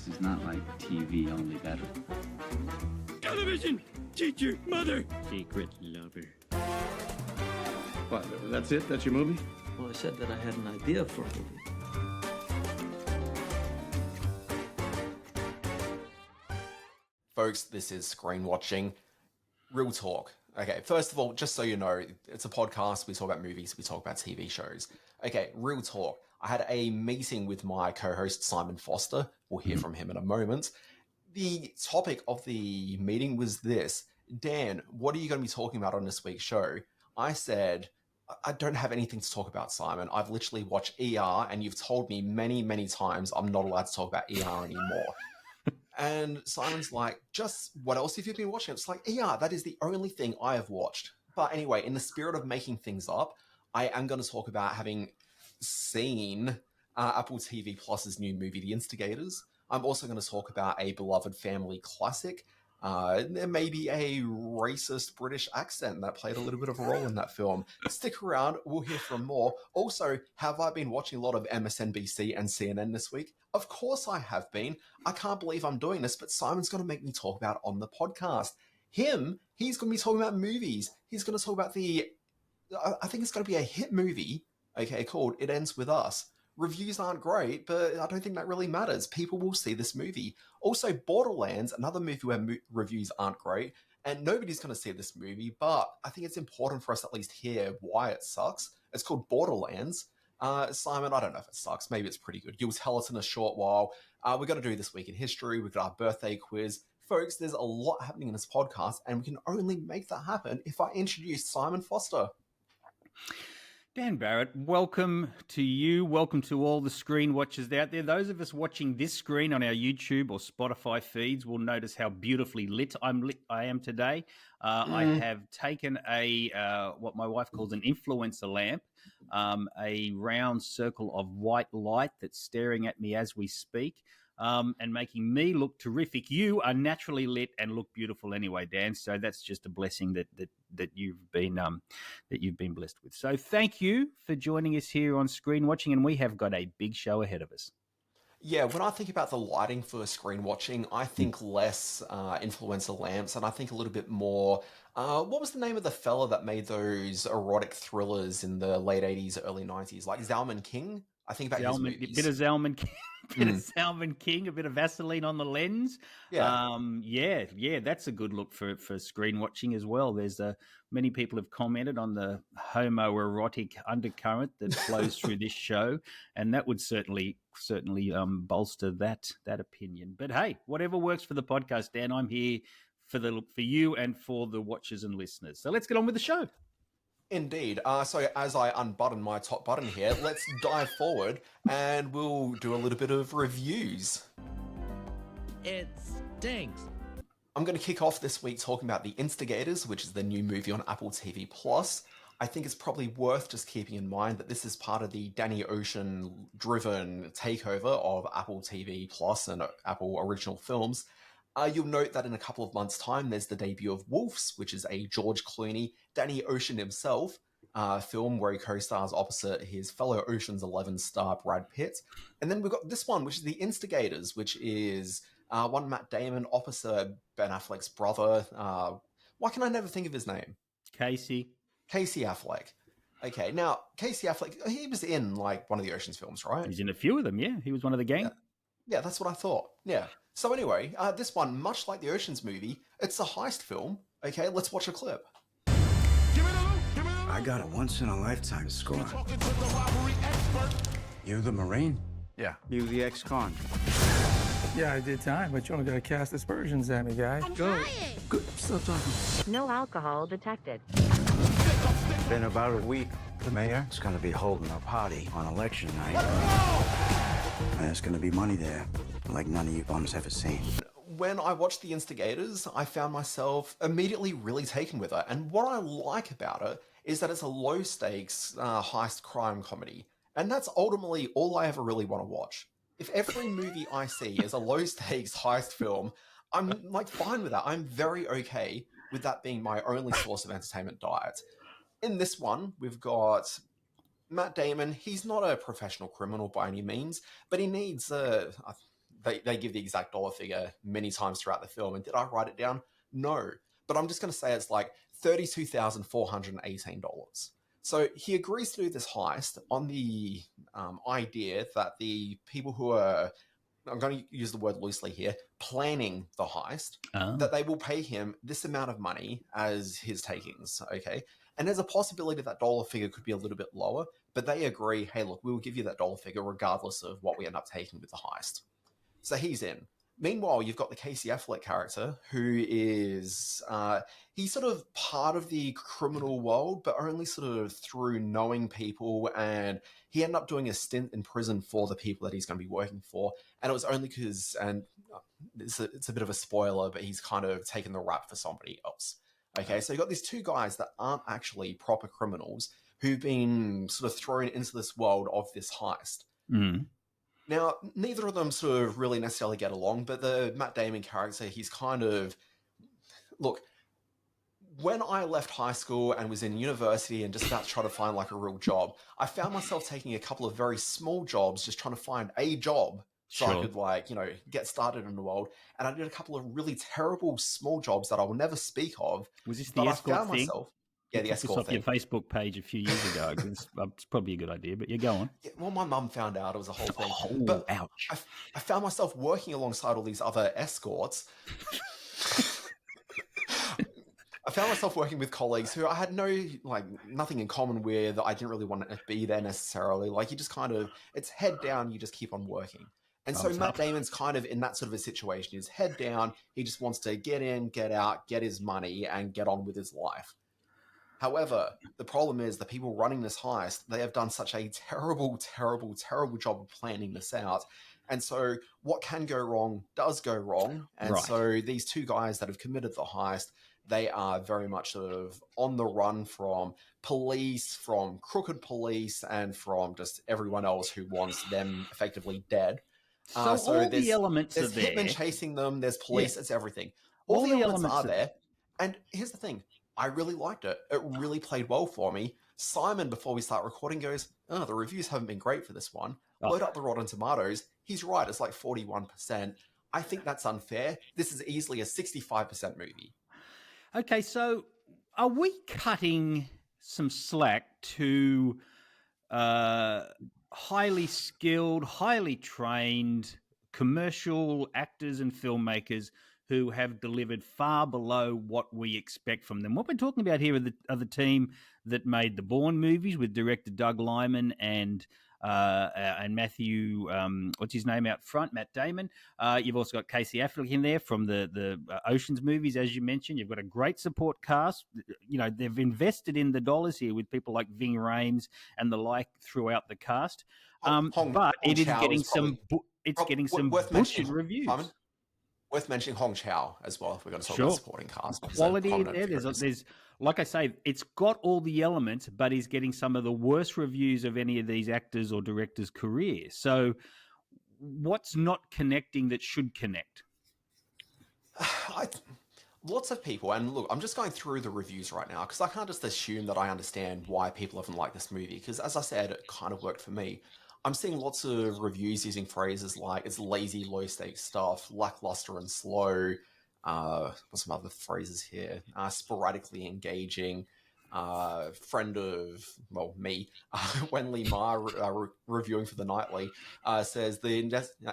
is not like TV, only better. Television! Teacher, mother! Secret lover. What, that's it? That's your movie? Well, I said that I had an idea for a movie. Folks, this is Screen Watching. Real talk. Okay, first of all, just so you know, it's a podcast. We talk about movies, we talk about TV shows. Okay, real talk. I had a meeting with my co-host, Simon Foster. We'll hear from him in a moment. The topic of the meeting was this. Dan, what are you going to be talking about on this week's show? I said, I don't have anything to talk about, Simon. I've literally watched ER, and you've told me many, many times I'm not allowed to talk about ER anymore. And Simon's like, just what else have you been watching? It's like, ER, that is the only thing I have watched. But anyway, in the spirit of making things up, I am going to talk about having seen Apple TV Plus's new movie, The Instigators. I'm also going to talk about a beloved family classic. There may be a racist British accent that played a little bit of a role in that film. Stick around, we'll hear from more. Also, have I been watching a lot of MSNBC and CNN this week? Of course I have been. I can't believe I'm doing this, but Simon's going to make me talk about it on the podcast. He's going to be talking about movies. He's going to talk about I think it's going to be a hit movie, okay, called It Ends With Us. Reviews aren't great, but I don't think that really matters. People will see this movie. Also, Borderlands, another movie where reviews aren't great, and nobody's going to see this movie, but I think it's important for us to at least hear why it sucks. It's called Borderlands. Simon, I don't know if it sucks. Maybe it's pretty good. You'll tell us in a short while. We're going to do This Week in History. We've got our birthday quiz. Folks, there's a lot happening in this podcast, and we can only make that happen if I introduce Simon Foster. Dan Barrett, welcome to you. Welcome to all the screen watchers out there. Those of us watching this screen on our YouTube or Spotify feeds will notice how beautifully lit I am today. I have taken what my wife calls an influencer lamp, a round circle of white light that's staring at me as we speak. And making me look terrific. You are naturally lit and look beautiful anyway, Dan. So that's just a blessing that you've been blessed with. So thank you for joining us here on Screen Watching, and we have got a big show ahead of us. Yeah, when I think about the lighting for Screen Watching, I think less influencer lamps, and I think a little bit more. What was the name of the fella that made those erotic thrillers in the late 80s, early 90s? Like Zalman King? I think about his movies. A bit of Zalman King. Salmon King, a bit of Vaseline on the lens. Yeah. Yeah, that's a good look for Screen Watching as well. There's many people have commented on the homoerotic undercurrent that flows through this show, and that would certainly bolster that opinion. But hey, whatever works for the podcast, Dan, I'm here for you and for the watchers and listeners. So let's get on with the show. Indeed. So as I unbutton my top button here, let's dive forward and we'll do a little bit of reviews. It stinks. I'm going to kick off this week talking about The Instigators, which is the new movie on Apple TV+. I think it's probably worth just keeping in mind that this is part of the Danny Ocean-driven takeover of Apple TV+ and Apple original films. You'll note that in a couple of months' time, there's the debut of Wolves, which is a George Clooney, Danny Ocean himself film where he co-stars opposite his fellow Ocean's 11 star Brad Pitt. And then we've got this one, which is The Instigators, which is one Matt Damon opposite Ben Affleck's brother. Why can I never think of his name? Casey Affleck. Okay, now, Casey Affleck, he was in like one of the Ocean's films, right? He's in a few of them, yeah. He was one of the gang. Yeah, that's what I thought. Yeah. So anyway, this one, much like the Ocean's movie, it's a heist film. Okay, let's watch a clip. I got a once-in-a-lifetime score. You the Marine? Yeah. You the ex-con? Yeah, I did time, but you only gotta cast aspersions at me, guy. I'm trying. Good. Stop talking. No alcohol detected. Been about a week. The mayor's gonna be holding a party on election night. There's gonna be money there, like none of you bums ever seen. When I watched The Instigators, I found myself immediately really taken with it. And what I like about it is that it's a low-stakes heist crime comedy. And that's ultimately all I ever really want to watch. If every movie I see is a low-stakes heist film, I'm like fine with that. I'm very okay with that being my only source of entertainment diet. In this one, we've got Matt Damon. He's not a professional criminal by any means, but he needs they they give the exact dollar figure many times throughout the film. And did I write it down? No. But I'm just going to say it's like $32,418. So he agrees to do this heist on the idea that the people who are, I'm going to use the word loosely here, planning the heist, that they will pay him this amount of money as his takings, okay? And there's a possibility that dollar figure could be a little bit lower, but they agree, hey, look, we will give you that dollar figure regardless of what we end up taking with the heist. So he's in. Meanwhile, you've got the Casey Affleck character, who is, he's sort of part of the criminal world, but only sort of through knowing people, and he ended up doing a stint in prison for the people that he's going to be working for, and it was only because, and it's a bit of a spoiler, but he's kind of taken the rap for somebody else. Okay, so you've got these two guys that aren't actually proper criminals who've been sort of thrown into this world of this heist. Mm. Now, neither of them sort of really necessarily get along, but the Matt Damon character, he's kind of... Look, when I left high school and was in university and just about to try to find like a real job, I found myself taking a couple of very small jobs, just trying to find a job so I could like, you know, get started in the world. And I did a couple of really terrible small jobs that I will never speak of. Was this the escort thing? Yeah, the escort thing. Your Facebook page a few years ago. It's probably a good idea, but you go on. Yeah, well, my mum found out it was a whole thing. Oh, but ouch. I found myself working alongside all these other escorts. I found myself working with colleagues who I had nothing in common with. I didn't really want to be there necessarily. Like, you just kind of, it's head down, you just keep on working. And so Matt Damon's kind of in that sort of a situation. He's head down. He just wants to get in, get out, get his money, and get on with his life. However, the problem is the people running this heist, they have done such a terrible, terrible, terrible job of planning this out. And so what can go wrong does go wrong. And so these two guys that have committed the heist, they are very much sort of on the run from police, from crooked police, and from just everyone else who wants them effectively dead. So all the elements are there. There's hitmen chasing them, there's police, it's everything. All the elements are there. And here's the thing. I really liked it. It really played well for me. Simon, before we start recording, goes, oh, the reviews haven't been great for this one. Load up the Rotten Tomatoes. He's right. It's like 41%. I think that's unfair. This is easily a 65% movie. Okay, so are we cutting some slack to highly skilled, highly trained commercial actors and filmmakers who have delivered far below what we expect from them? What we're talking about here are the team that made the Bourne movies with director Doug Liman and Matthew, what's his name out front, Matt Damon. You've also got Casey Affleck in there from the Ocean's movies, as you mentioned. You've got a great support cast. You know, they've invested in the dollars here with people like Ving Rhames and the like throughout the cast. But it is getting some bullshit reviews. Simon? Worth mentioning Hong Chow as well, if we're going to talk about supporting cast. Quality there. There's, like I say, it's got all the elements, but he's getting some of the worst reviews of any of these actors or directors' careers. So what's not connecting that should connect? Lots of people, and look, I'm just going through the reviews right now because I can't just assume that I understand why people haven't liked this movie because, as I said, it kind of worked for me. I'm seeing lots of reviews using phrases like it's lazy, low-stakes stuff, lackluster and slow. What's some other phrases here? Sporadically engaging. Friend of, well, me, Wenli Ma, reviewing for The Nightly, says the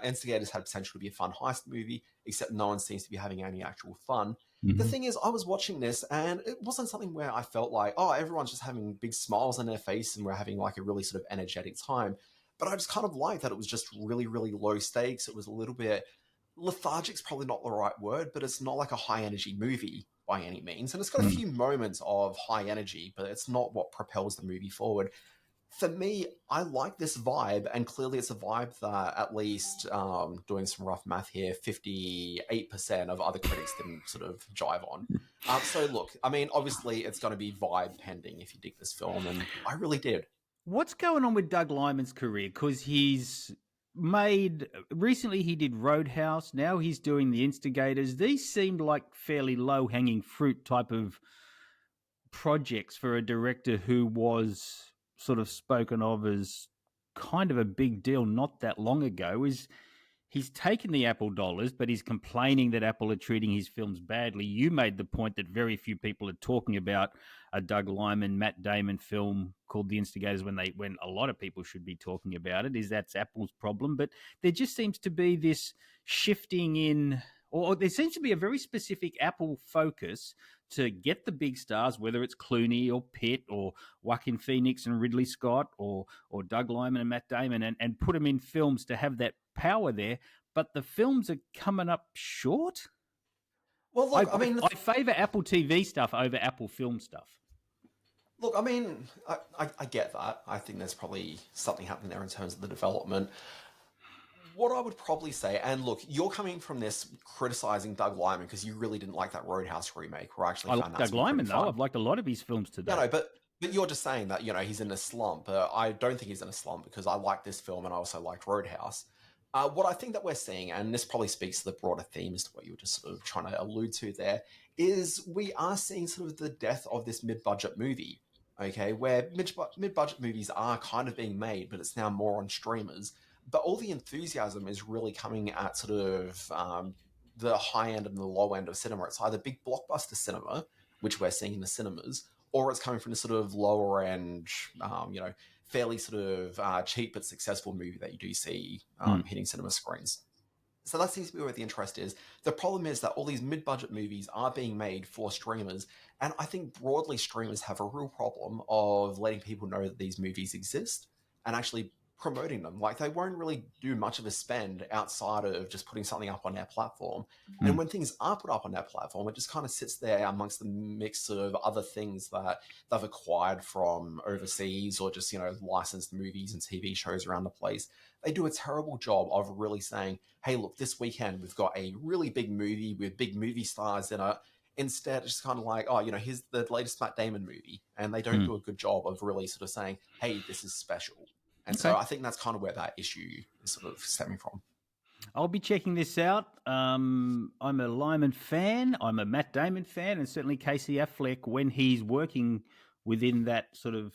Instigators had potential to be a fun heist movie, except no one seems to be having any actual fun. Mm-hmm. The thing is, I was watching this, and it wasn't something where I felt like, oh, everyone's just having big smiles on their face, and we're having like a really sort of energetic time. But I just kind of liked that it was just really, really low stakes. It was a little bit lethargic's probably not the right word, but it's not like a high energy movie by any means. And it's got a few moments of high energy, but it's not what propels the movie forward. For me, I like this vibe, and clearly it's a vibe that at least, doing some rough math here, 58% of other critics didn't sort of jive on. So look, I mean, obviously it's going to be vibe pending if you dig this film, and I really did. What's going on with Doug Liman's career? Because recently he did Roadhouse, now he's doing The Instigators. These seemed like fairly low-hanging fruit type of projects for a director who was sort of spoken of as kind of a big deal not that long ago. he's taken the Apple dollars, but he's complaining that Apple are treating his films badly. You made the point that very few people are talking about a Doug Liman, Matt Damon film called The Instigators when a lot of people should be talking about it. Is that's Apple's problem? But there just seems to be this shifting in, or there seems to be a very specific Apple focus to get the big stars, whether it's Clooney or Pitt or Joaquin Phoenix and Ridley Scott or Doug Liman and Matt Damon, and put them in films to have that power there. But the films are coming up short. Well, look, I favour Apple TV stuff over Apple film stuff. Look, I mean, I get that. I think there's probably something happening there in terms of the development. What I would probably say, and look, you're coming from this criticizing Doug Liman because you really didn't like that Roadhouse remake. Where I actually found like Doug Liman, though. I've liked a lot of his films today. No, but you're just saying that, he's in a slump. I don't think he's in a slump because I like this film and I also liked Roadhouse. What I think that we're seeing, and this probably speaks to the broader themes to what you were just sort of trying to allude to there, is we are seeing sort of the death of this mid-budget movie, okay, where mid-budget movies are kind of being made, but it's now more on streamers. But all the enthusiasm is really coming at sort of the high end and the low end of cinema. It's either big blockbuster cinema, which we're seeing in the cinemas, or it's coming from the sort of lower end, fairly sort of cheap but successful movie that you do see hitting cinema screens. So that seems to be where the interest is. The problem is that all these mid-budget movies are being made for streamers, and I think broadly streamers have a real problem of letting people know that these movies exist and actually promoting them. Like, they won't really do much of a spend outside of just putting something up on their platform. And when things are put up on their platform, it just kind of sits there amongst the mix of other things that they've acquired from overseas or just, licensed movies and TV shows around the place. They do a terrible job of really saying, hey, look, this weekend we've got a really big movie with big movie stars in it. Instead, it's just kind of like, here's the latest Matt Damon movie. And they don't do a good job of really sort of saying, hey, this is special. And so I think that's kind of where that issue is sort of stemming from. I'll be checking this out. I'm a Lyman fan. I'm a Matt Damon fan, and certainly Casey Affleck, when he's working within that sort of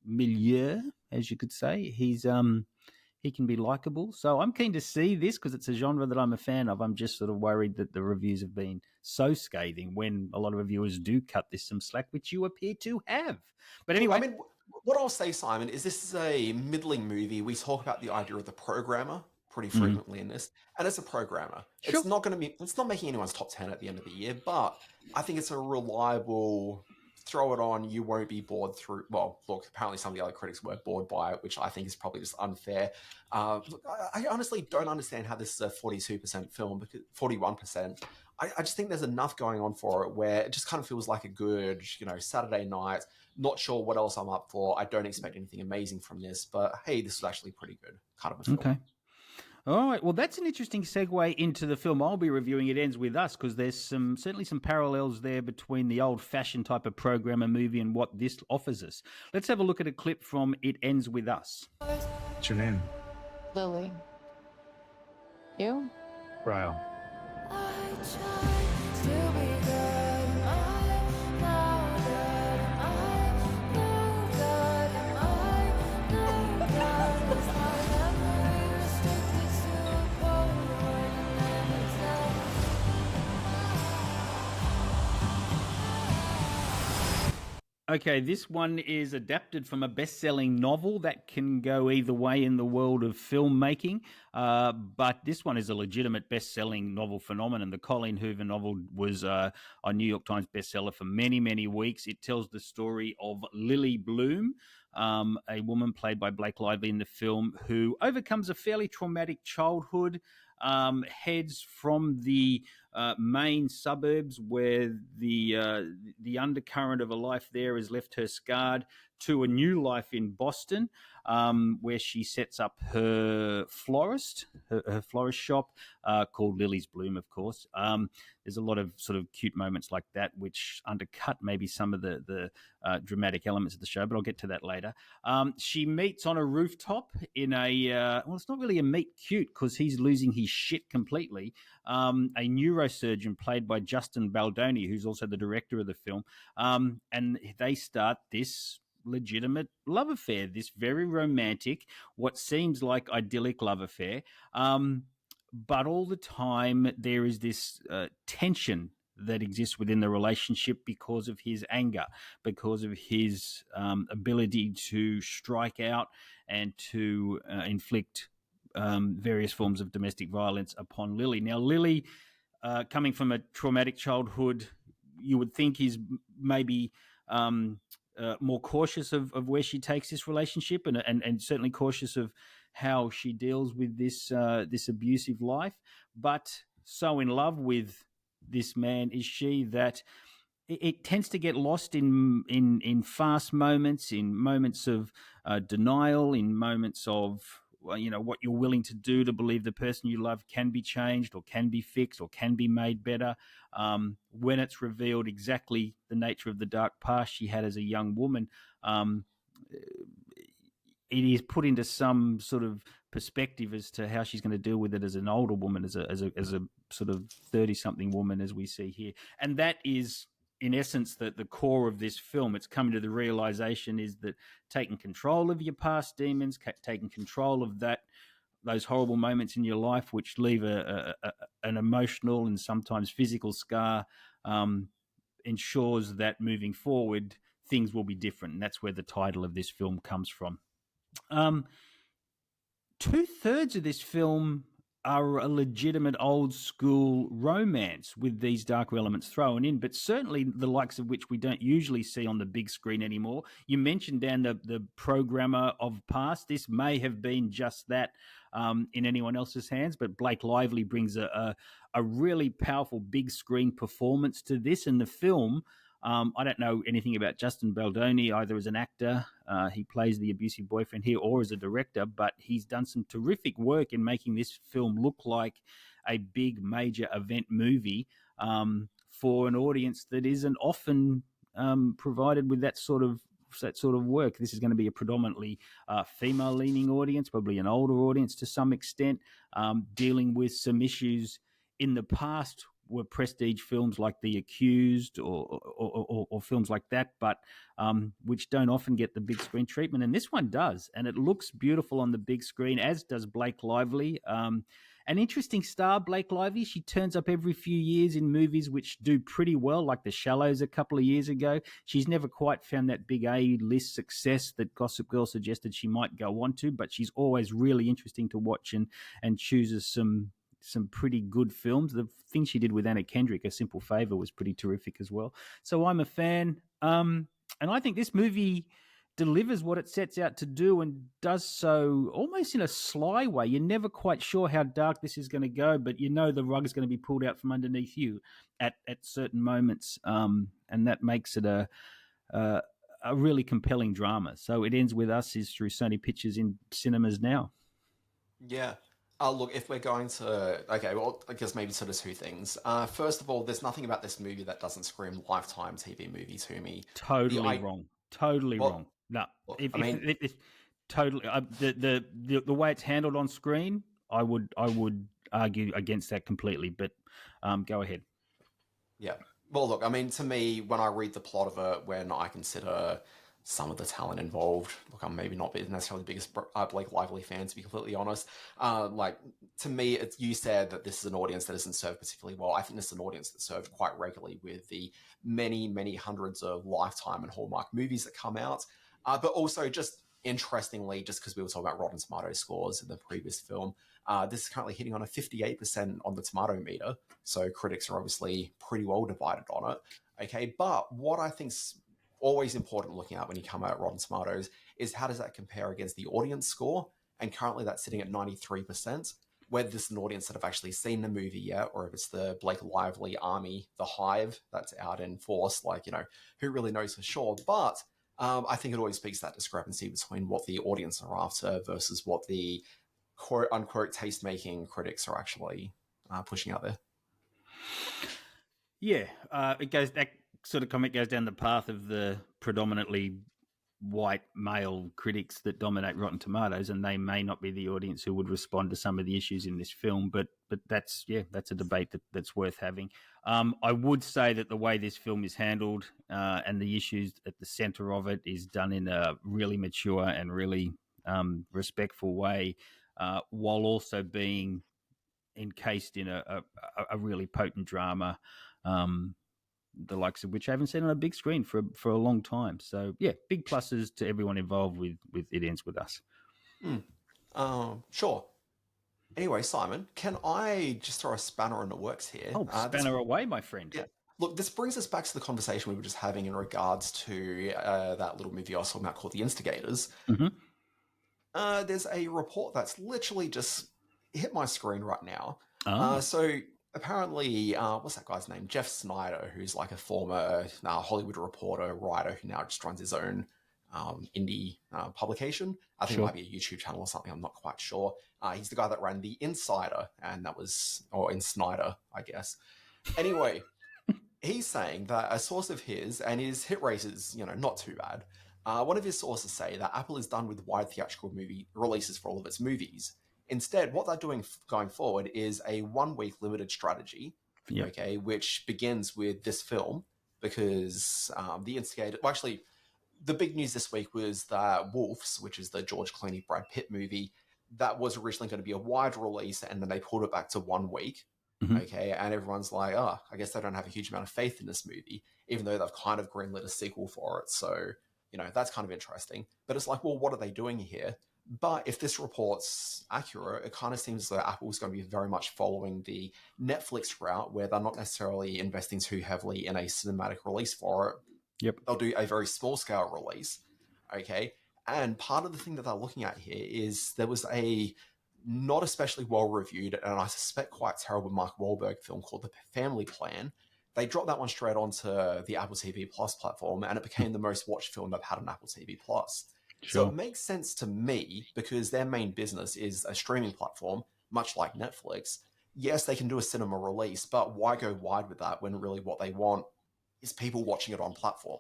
milieu, as you could say, he can be likable. So I'm keen to see this because it's a genre that I'm a fan of. I'm just sort of worried that the reviews have been so scathing when a lot of reviewers do cut this some slack, which you appear to have. But anyway... I mean, what I'll say, Simon, is this is a middling movie. We talk about the idea of the programmer pretty frequently in this, and it's a programmer. Sure. It's not making anyone's top 10 at the end of the year, but I think it's a reliable throw it on. You won't be bored through. Well, look, apparently some of the other critics were bored by it, which I think is probably just unfair. Look, I honestly don't understand how this is a 42% film, because 41%. I just think there's enough going on for it where it just kind of feels like a good, Saturday night. Not sure what else I'm up for. I don't expect anything amazing from this, but hey, this is actually pretty good kind of a film. Okay. All right. Well, that's an interesting segue into the film I'll be reviewing. It Ends With Us, because there's certainly some parallels there between the old-fashioned type of programmer movie and what this offers us. Let's have a look at a clip from It Ends With Us. What's your name? Lily. You? Ryle. Okay, this one is adapted from a best-selling novel that can go either way in the world of filmmaking, but this one is a legitimate best-selling novel phenomenon. The Collen Hoover novel was a New York Times bestseller for many, many weeks. It tells the story of Lily Bloom, a woman played by Blake Lively in the film, who overcomes a fairly traumatic childhood, heads from the main suburbs where the undercurrent of a life there has left her scarred, to a new life in Boston, where she sets up her florist shop called Lily's Bloom, of course. There's a lot of sort of cute moments like that, which undercut maybe some of the dramatic elements of the show, but I'll get to that later. She meets on a rooftop in well, it's not really a meet cute because he's losing his shit completely. A neurosurgeon played by Justin Baldoni, who's also the director of the film, and they start this legitimate love affair, this very romantic, what seems like idyllic love affair. but all the time there is this tension that exists within the relationship because of his anger, because of his ability to strike out and to inflict various forms of domestic violence upon Lily. Now, Lily, coming from a traumatic childhood, you would think is maybe more cautious of where she takes this relationship, and certainly cautious of how she deals with this abusive life. But so in love with this man is she that it tends to get lost in fast moments, in moments of denial, in moments of what you're willing to do to believe the person you love can be changed or can be fixed or can be made better. When it's revealed exactly the nature of the dark past she had as a young woman, it is put into some sort of perspective as to how she's going to deal with it as an older woman, as a sort of 30-something woman, as we see here. And that is, in essence, the core of this film. It's coming to the realization is that taking control of your past demons, taking control of those horrible moments in your life which leave an emotional and sometimes physical scar, ensures that moving forward things will be different. And that's where the title of this film comes from. 2/3 of this film are a legitimate old school romance with these darker elements thrown in, but certainly the likes of which we don't usually see on the big screen anymore. You mentioned, Dan, the programmer of past. This may have been just that in anyone else's hands, but Blake Lively brings a really powerful big screen performance to this. And the film, I don't know anything about Justin Baldoni, either as an actor, he plays the abusive boyfriend here, or as a director, but he's done some terrific work in making this film look like a big major event movie for an audience that isn't often provided with that sort of work. This is going to be a predominantly female-leaning audience, probably an older audience to some extent, dealing with some issues in the past were prestige films like The Accused or films like that, but which don't often get the big screen treatment. And this one does, and it looks beautiful on the big screen, as does Blake Lively. An interesting star, Blake Lively. She turns up every few years in movies which do pretty well, like The Shallows a couple of years ago. She's never quite found that big A-list success that Gossip Girl suggested she might go on to, but she's always really interesting to watch and chooses some pretty good films. The thing she did with Anna Kendrick, A Simple Favor, was pretty terrific as well. So I'm a fan. And I think this movie delivers what it sets out to do and does so almost in a sly way. You're never quite sure how dark this is going to go, but you know the rug is going to be pulled out from underneath you at certain moments. And that makes it a really compelling drama. So It Ends With Us is through Sony Pictures in cinemas now. Yeah. Look, if we're going to... Okay, well, I guess maybe sort of two things. First of all, there's nothing about this movie that doesn't scream Lifetime TV movie to me. Totally wrong. No, totally. The way it's handled on screen, I would argue against that completely, but go ahead. Yeah. Well, look, I mean, to me, when I read the plot of it, when I consider some of the talent involved, look, I'm maybe not necessarily the biggest Blake Lively fan, to be completely honest. Like, to me, you said that this is an audience that isn't served particularly well. I think this is an audience that's served quite regularly with the many, many hundreds of Lifetime and Hallmark movies that come out. But also, just interestingly, just because we were talking about Rotten Tomatoes scores in the previous film, this is currently hitting on a 58% on the tomato meter. So critics are obviously pretty well divided on it. Okay, but what I think's always important looking at when you come at Rotten Tomatoes is how does that compare against the audience score? And currently that's sitting at 93%. Whether this is an audience that have actually seen the movie yet, or if it's the Blake Lively army, the hive that's out in force, like, who really knows for sure? But I think it always speaks to that discrepancy between what the audience are after versus what the quote unquote taste-making critics are actually pushing out there. Yeah, that sort of comment goes down the path of the predominantly white male critics that dominate Rotten Tomatoes, and they may not be the audience who would respond to some of the issues in this film, but that's a debate that's worth having. I would say that the way this film is handled and the issues at the center of it is done in a really mature and really respectful way, while also being encased in a really potent drama, the likes of which I haven't seen on a big screen for a long time. So yeah, big pluses to everyone involved with It Ends With Us. Sure. Anyway, Simon, can I just throw a spanner in the works here? Oh, spanner away, my friend. Yeah. Look, this brings us back to the conversation we were just having in regards to that little movie I was talking about called The Instigators. Mm-hmm. There's a report that's literally just hit my screen right now. Oh. So apparently, what's that guy's name? Jeff Snyder, who's like a former Hollywood reporter, writer, who now just runs his own indie publication. I think it might be a YouTube channel or something. I'm not quite sure. He's the guy that ran The Insider, and that was, or in Snyder, I guess. Anyway, he's saying that a source of his, and his hit rate is, not too bad. One of his sources say that Apple is done with wide theatrical movie releases for all of its movies. Instead, what they're doing going forward is a 1 week limited strategy, okay, which begins with this film, because The Instigator, well, actually, the big news this week was that Wolves, which is the George Clooney, Brad Pitt movie, that was originally going to be a wide release, and then they pulled it back to 1 week. Okay, and everyone's like, I guess they don't have a huge amount of faith in this movie, even though they've kind of greenlit a sequel for it. So, that's kind of interesting. But it's like, well, what are they doing here? But if this report's accurate, it kind of seems that Apple's going to be very much following the Netflix route, where they're not necessarily investing too heavily in a cinematic release for it. Yep. They'll do a very small scale release. Okay. And part of the thing that they're looking at here is there was a not especially well reviewed, and I suspect quite terrible, Mark Wahlberg film called The Family Plan. They dropped that one straight onto the Apple TV Plus platform, and it became the most watched film they've had on Apple TV Plus. Sure. So it makes sense to me, because their main business is a streaming platform, much like Netflix. Yes, they can do a cinema release, but why go wide with that when really what they want is people watching it on platform?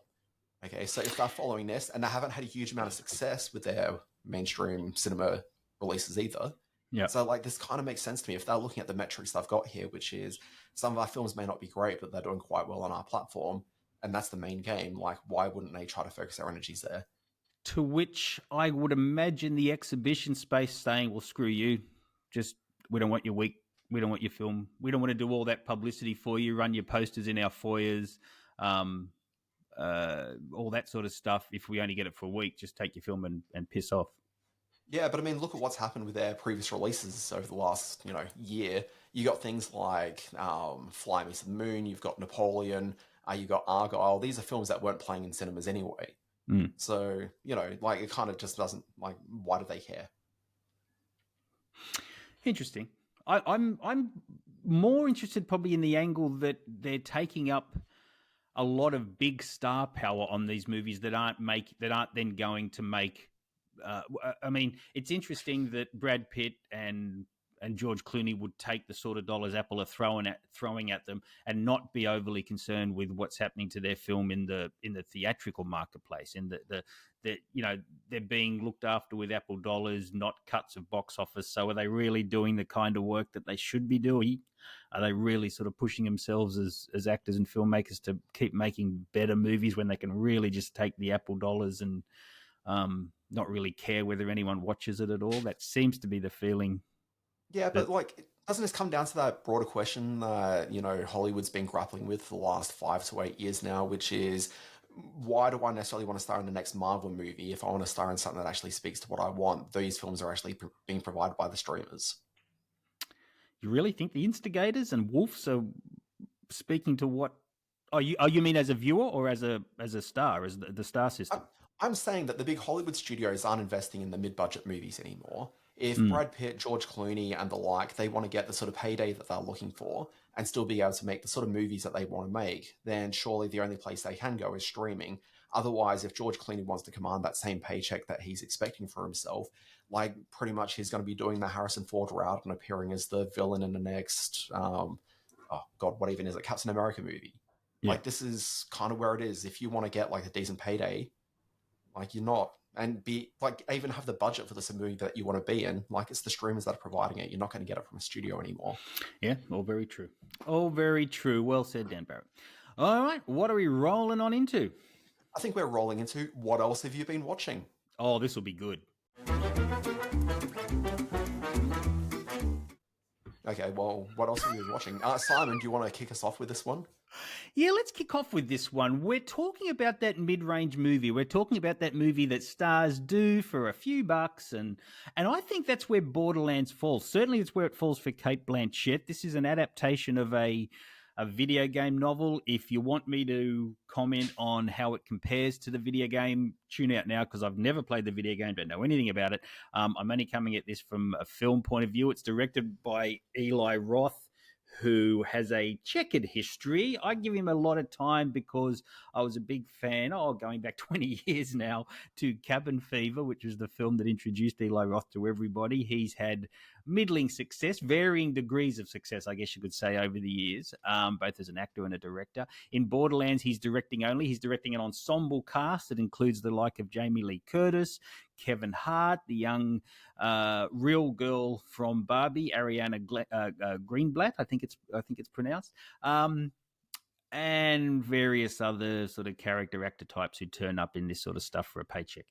Okay, so if they're following this, and they haven't had a huge amount of success with their mainstream cinema releases either. Yeah. So this kind of makes sense to me if they're looking at the metrics they've got here, which is some of our films may not be great, but they're doing quite well on our platform, and that's the main game. Why wouldn't they try to focus their energies there? To which I would imagine the exhibition space saying, well, screw you. Just, we don't want your week. We don't want your film. We don't want to do all that publicity for you. Run your posters in our foyers, all that sort of stuff. If we only get it for a week, just take your film and piss off. Yeah, but I mean, look at what's happened with their previous releases over the last, year. You got things like Fly Me to the Moon. You've got Napoleon. You got Argyle. These are films that weren't playing in cinemas anyway. So, it kind of just doesn't, why do they care? Interesting. I'm more interested probably in the angle that they're taking up a lot of big star power on these movies that aren't then going to make. I mean, it's interesting that Brad Pitt and George Clooney would take the sort of dollars Apple are throwing at them and not be overly concerned with what's happening to their film in the theatrical marketplace. In they're being looked after with Apple dollars, not cuts of box office. So are they really doing the kind of work that they should be doing? Are they really sort of pushing themselves as actors and filmmakers to keep making better movies when they can really just take the Apple dollars and not really care whether anyone watches it at all? That seems to be the feeling. Yeah, but doesn't this come down to that broader question that, Hollywood's been grappling with for the last 5 to 8 years now, which is, why do I necessarily want to star in the next Marvel movie if I want to star in something that actually speaks to what I want? These films are actually being provided by the streamers. You really think the Instigators and Wolves are speaking to what? Oh, you mean as a viewer or as a star, as the star system? I'm saying that the big Hollywood studios aren't investing in the mid-budget movies anymore. If Brad Pitt, George Clooney, and the like, they want to get the sort of payday that they're looking for and still be able to make the sort of movies that they want to make, then surely the only place they can go is streaming. Otherwise, if George Clooney wants to command that same paycheck that he's expecting for himself, pretty much he's going to be doing the Harrison Ford route and appearing as the villain in the next, what even is it, Captain America movie? Yeah. This is kind of where it is. If you want to get a decent payday, you're not, and be even have the budget for this movie that you want to be in, it's the streamers that are providing it. You're not going to get it from a studio anymore. Yeah, all very true. All very true. Well said, Dan Barrett. All right, what are we rolling on into? I think we're rolling into what else have you been watching? Oh, this will be good. Okay, well, what else are you watching? Simon, do you want to kick us off with this one? Yeah, let's kick off with this one. We're talking about that mid-range movie. We're talking about that movie that stars do for a few bucks, and I think that's where Borderlands falls. Certainly, it's where it falls for Cate Blanchett. This is an adaptation of a video game novel. If you want me to comment on how it compares to the video game, tune out now because I've never played the video game, don't know anything about it. I'm only coming at this from a film point of view. It's directed by Eli Roth, who has a checkered history. I give him a lot of time because I was a big fan, going back 20 years now, to Cabin Fever, which was the film that introduced Eli Roth to everybody. He's had middling success, varying degrees of success, I guess you could say, over the years, both as an actor and a director. In Borderlands, he's directing only. He's directing an ensemble cast that includes the like of Jamie Lee Curtis, Kevin Hart, the young real girl from Barbie, Ariana Greenblatt, I think it's pronounced, and various other sort of character actor types who turn up in this sort of stuff for a paycheck.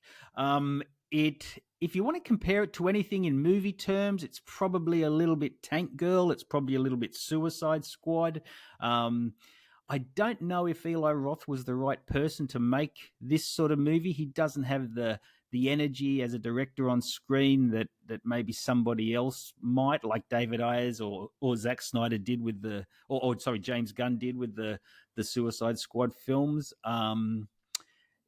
If you want to compare it to anything in movie terms, it's probably a little bit Tank Girl. It's probably a little bit Suicide Squad. I don't know if Eli Roth was the right person to make this sort of movie. He doesn't have the energy as a director on screen that maybe somebody else might, like David Ayers or Zack Snyder did with James Gunn did with the Suicide Squad films.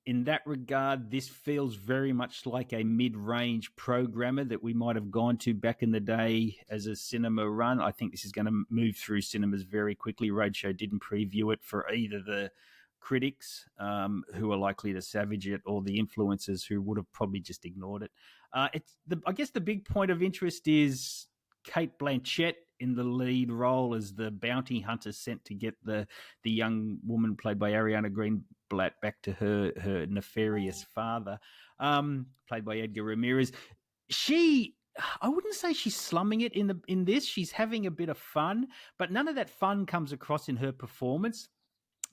In that regard, this feels very much like a mid-range programmer that we might have gone to back in the day as a cinema run. I think this is going to move through cinemas very quickly. Roadshow didn't preview it for either the critics who are likely to savage it or the influencers who would have probably just ignored it. I guess the big point of interest is Cate Blanchett in the lead role as the bounty hunter sent to get the young woman played by Ariana Greenblatt back to her nefarious father, played by Edgar Ramirez. I wouldn't say she's slumming it in this. She's having a bit of fun, but none of that fun comes across in her performance.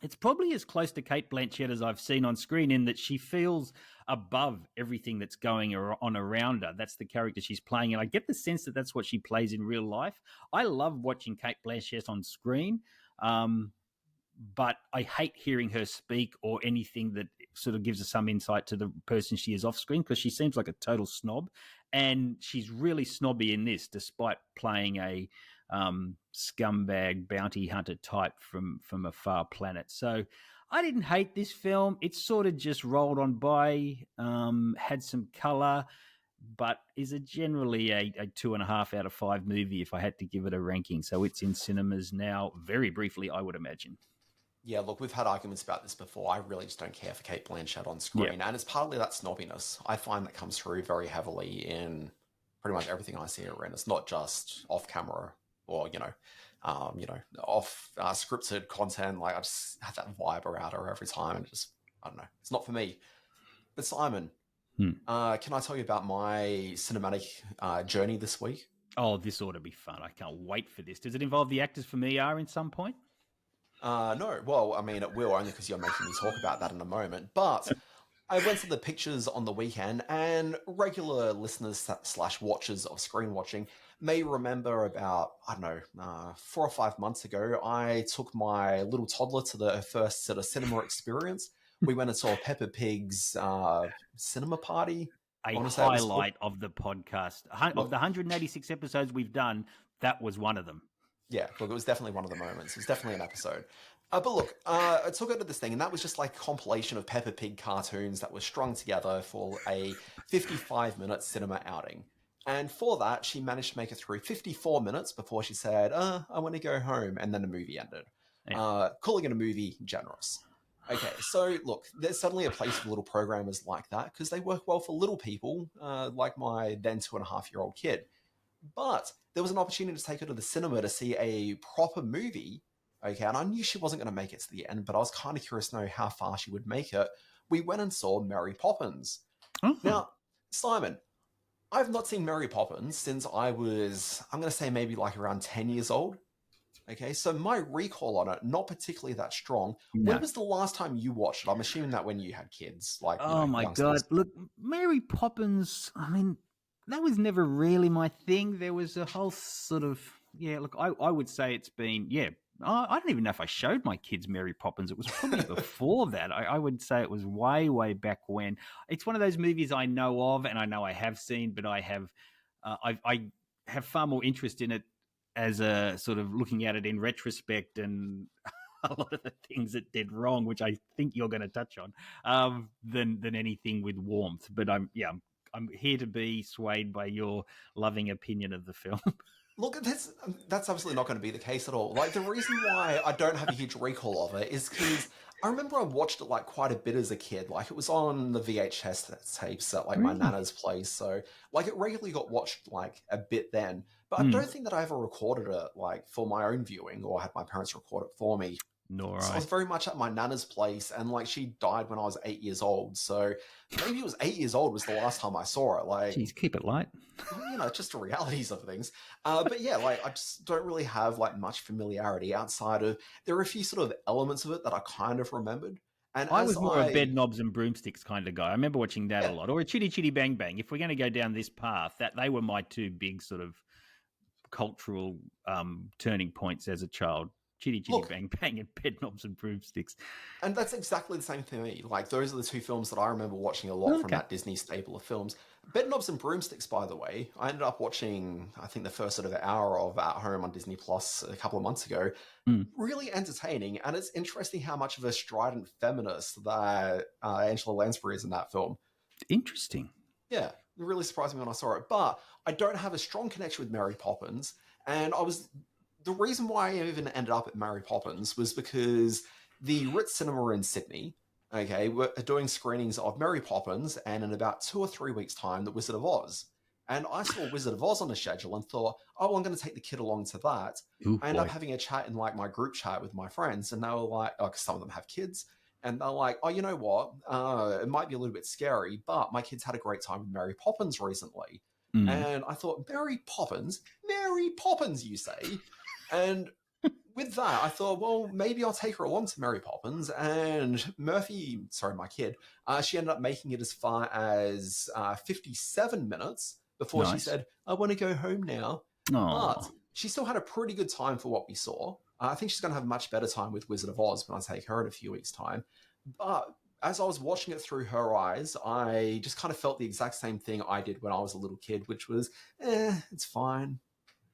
It's probably as close to Cate Blanchett as I've seen on screen in that she feels above everything that's going on around her. That's the character she's playing, and I get the sense that that's what she plays in real life. I love watching Cate Blanchett on screen, but I hate hearing her speak or anything that sort of gives us some insight to the person she is off screen, because she seems like a total snob, and she's really snobby in this, despite playing a scumbag bounty hunter type from a far planet. So I didn't hate this film. It sort of just rolled on by, had some color, but is generally a 2.5 out of 5 movie if I had to give it a ranking. So it's in cinemas now, very briefly, I would imagine. Yeah, look, we've had arguments about this before. I really just don't care for Cate Blanchett on screen. Yeah. And it's partly that snobbiness. I find that comes through very heavily in pretty much everything I see around. It's not just off camera or, off scripted content. Like, I just have that vibe around her every time. And just, I don't know. It's not for me. But Simon, can I tell you about my cinematic journey this week? Oh, this ought to be fun. I can't wait for this. Does it involve the actors from ER in some point? No. Well, I mean, it will, only because you're making me talk about that in a moment. But I went to the pictures on the weekend, and regular listeners / watchers of Screen Watching may remember about, 4 or 5 months ago, I took my little toddler to the first sort of cinema experience. We went and saw Peppa Pig's cinema party. A highlight of the podcast. Of the 186 episodes we've done, that was one of them. Yeah, look, it was definitely one of the moments. It was definitely an episode. But look, I took her to this thing, and that was just like a compilation of Peppa Pig cartoons that were strung together for a 55-minute cinema outing. And for that, she managed to make it through 54 minutes before she said, I want to go home, and then the movie ended. Yeah. Calling it a movie, generous. Okay, so look, there's suddenly a place for little programmers like that, because they work well for little people, like my then 2.5-year-old kid. But there was an opportunity to take her to the cinema to see a proper movie. Okay, and I knew she wasn't going to make it to the end, but I was kind of curious to know how far she would make it. We went and saw Mary Poppins. Now, Simon, I've not seen Mary Poppins since I was, I'm going to say maybe like around 10 years old. Okay, so my recall on it, not particularly that strong. No. When was the last time you watched it? I'm assuming that when you had kids. Like, oh my God. Look, Mary Poppins, I mean, that was never really my thing. There was a whole sort of, Yeah, look, I would say it's been, I don't even know if I showed my kids Mary Poppins. It was probably before that. I would say it was way, way back when. It's one of those movies I know of and I know I have seen, but I have far more interest in it as a sort of looking at it in retrospect and a lot of the things it did wrong, which I think you're going to touch on, than anything with warmth. But I'm here to be swayed by your loving opinion of the film. Look, that's absolutely not going to be the case at all. Like, the reason why I don't have a huge recall of it is because I remember I watched it like quite a bit as a kid. Like, it was on the VHS tapes at like my nana's place, so like it regularly got watched like a bit then. But I don't think that I ever recorded it like for my own viewing or had my parents record it for me. Nor So I was very much at my nana's place, and like she died when I was 8 years old. So maybe it was 8 years old was the last time I saw it. Like, Jeez, keep it light. Just the realities of things. But yeah, like I just don't really have like much familiarity outside of there are a few sort of elements of it that I kind of remembered. And I was more a bed knobs and broomsticks kind of guy. I remember watching that a lot, or a Chitty Chitty Bang Bang. If we're going to go down this path, that they were my two big sort of cultural turning points as a child. Chitty Chitty Bang Bang and Bed Knobs and Broomsticks. And that's exactly the same for me. Like, those are the two films that I remember watching a lot from that Disney staple of films. Bed Knobs and Broomsticks, by the way, I ended up watching, I think, the first sort of hour of At Home on Disney Plus a couple of months ago. Really entertaining, and it's interesting how much of a strident feminist that Angela Lansbury is in that film. Interesting. Yeah, it really surprised me when I saw it. But I don't have a strong connection with Mary Poppins, and the reason why I even ended up at Mary Poppins was because the Ritz Cinema in Sydney, were doing screenings of Mary Poppins, and in about 2 or 3 weeks' time, The Wizard of Oz. And I saw Wizard of Oz on the schedule and thought, oh, well, I'm going to take the kid along to that. I ended up having a chat in like my group chat with my friends, and they were like, because some of them have kids, and they're like, oh, you know what? It might be a little bit scary, but my kids had a great time with Mary Poppins recently. And I thought, Mary Poppins, you say? And with that, I thought, well, maybe I'll take her along to Mary Poppins. And Murphy, sorry, my kid, she ended up making it as far as 57 minutes before she said, I want to go home now. But she still had a pretty good time for what we saw. I think she's going to have a much better time with Wizard of Oz when I take her in a few weeks' time. But as I was watching it through her eyes, I just kind of felt the exact same thing I did when I was a little kid, which was, it's fine.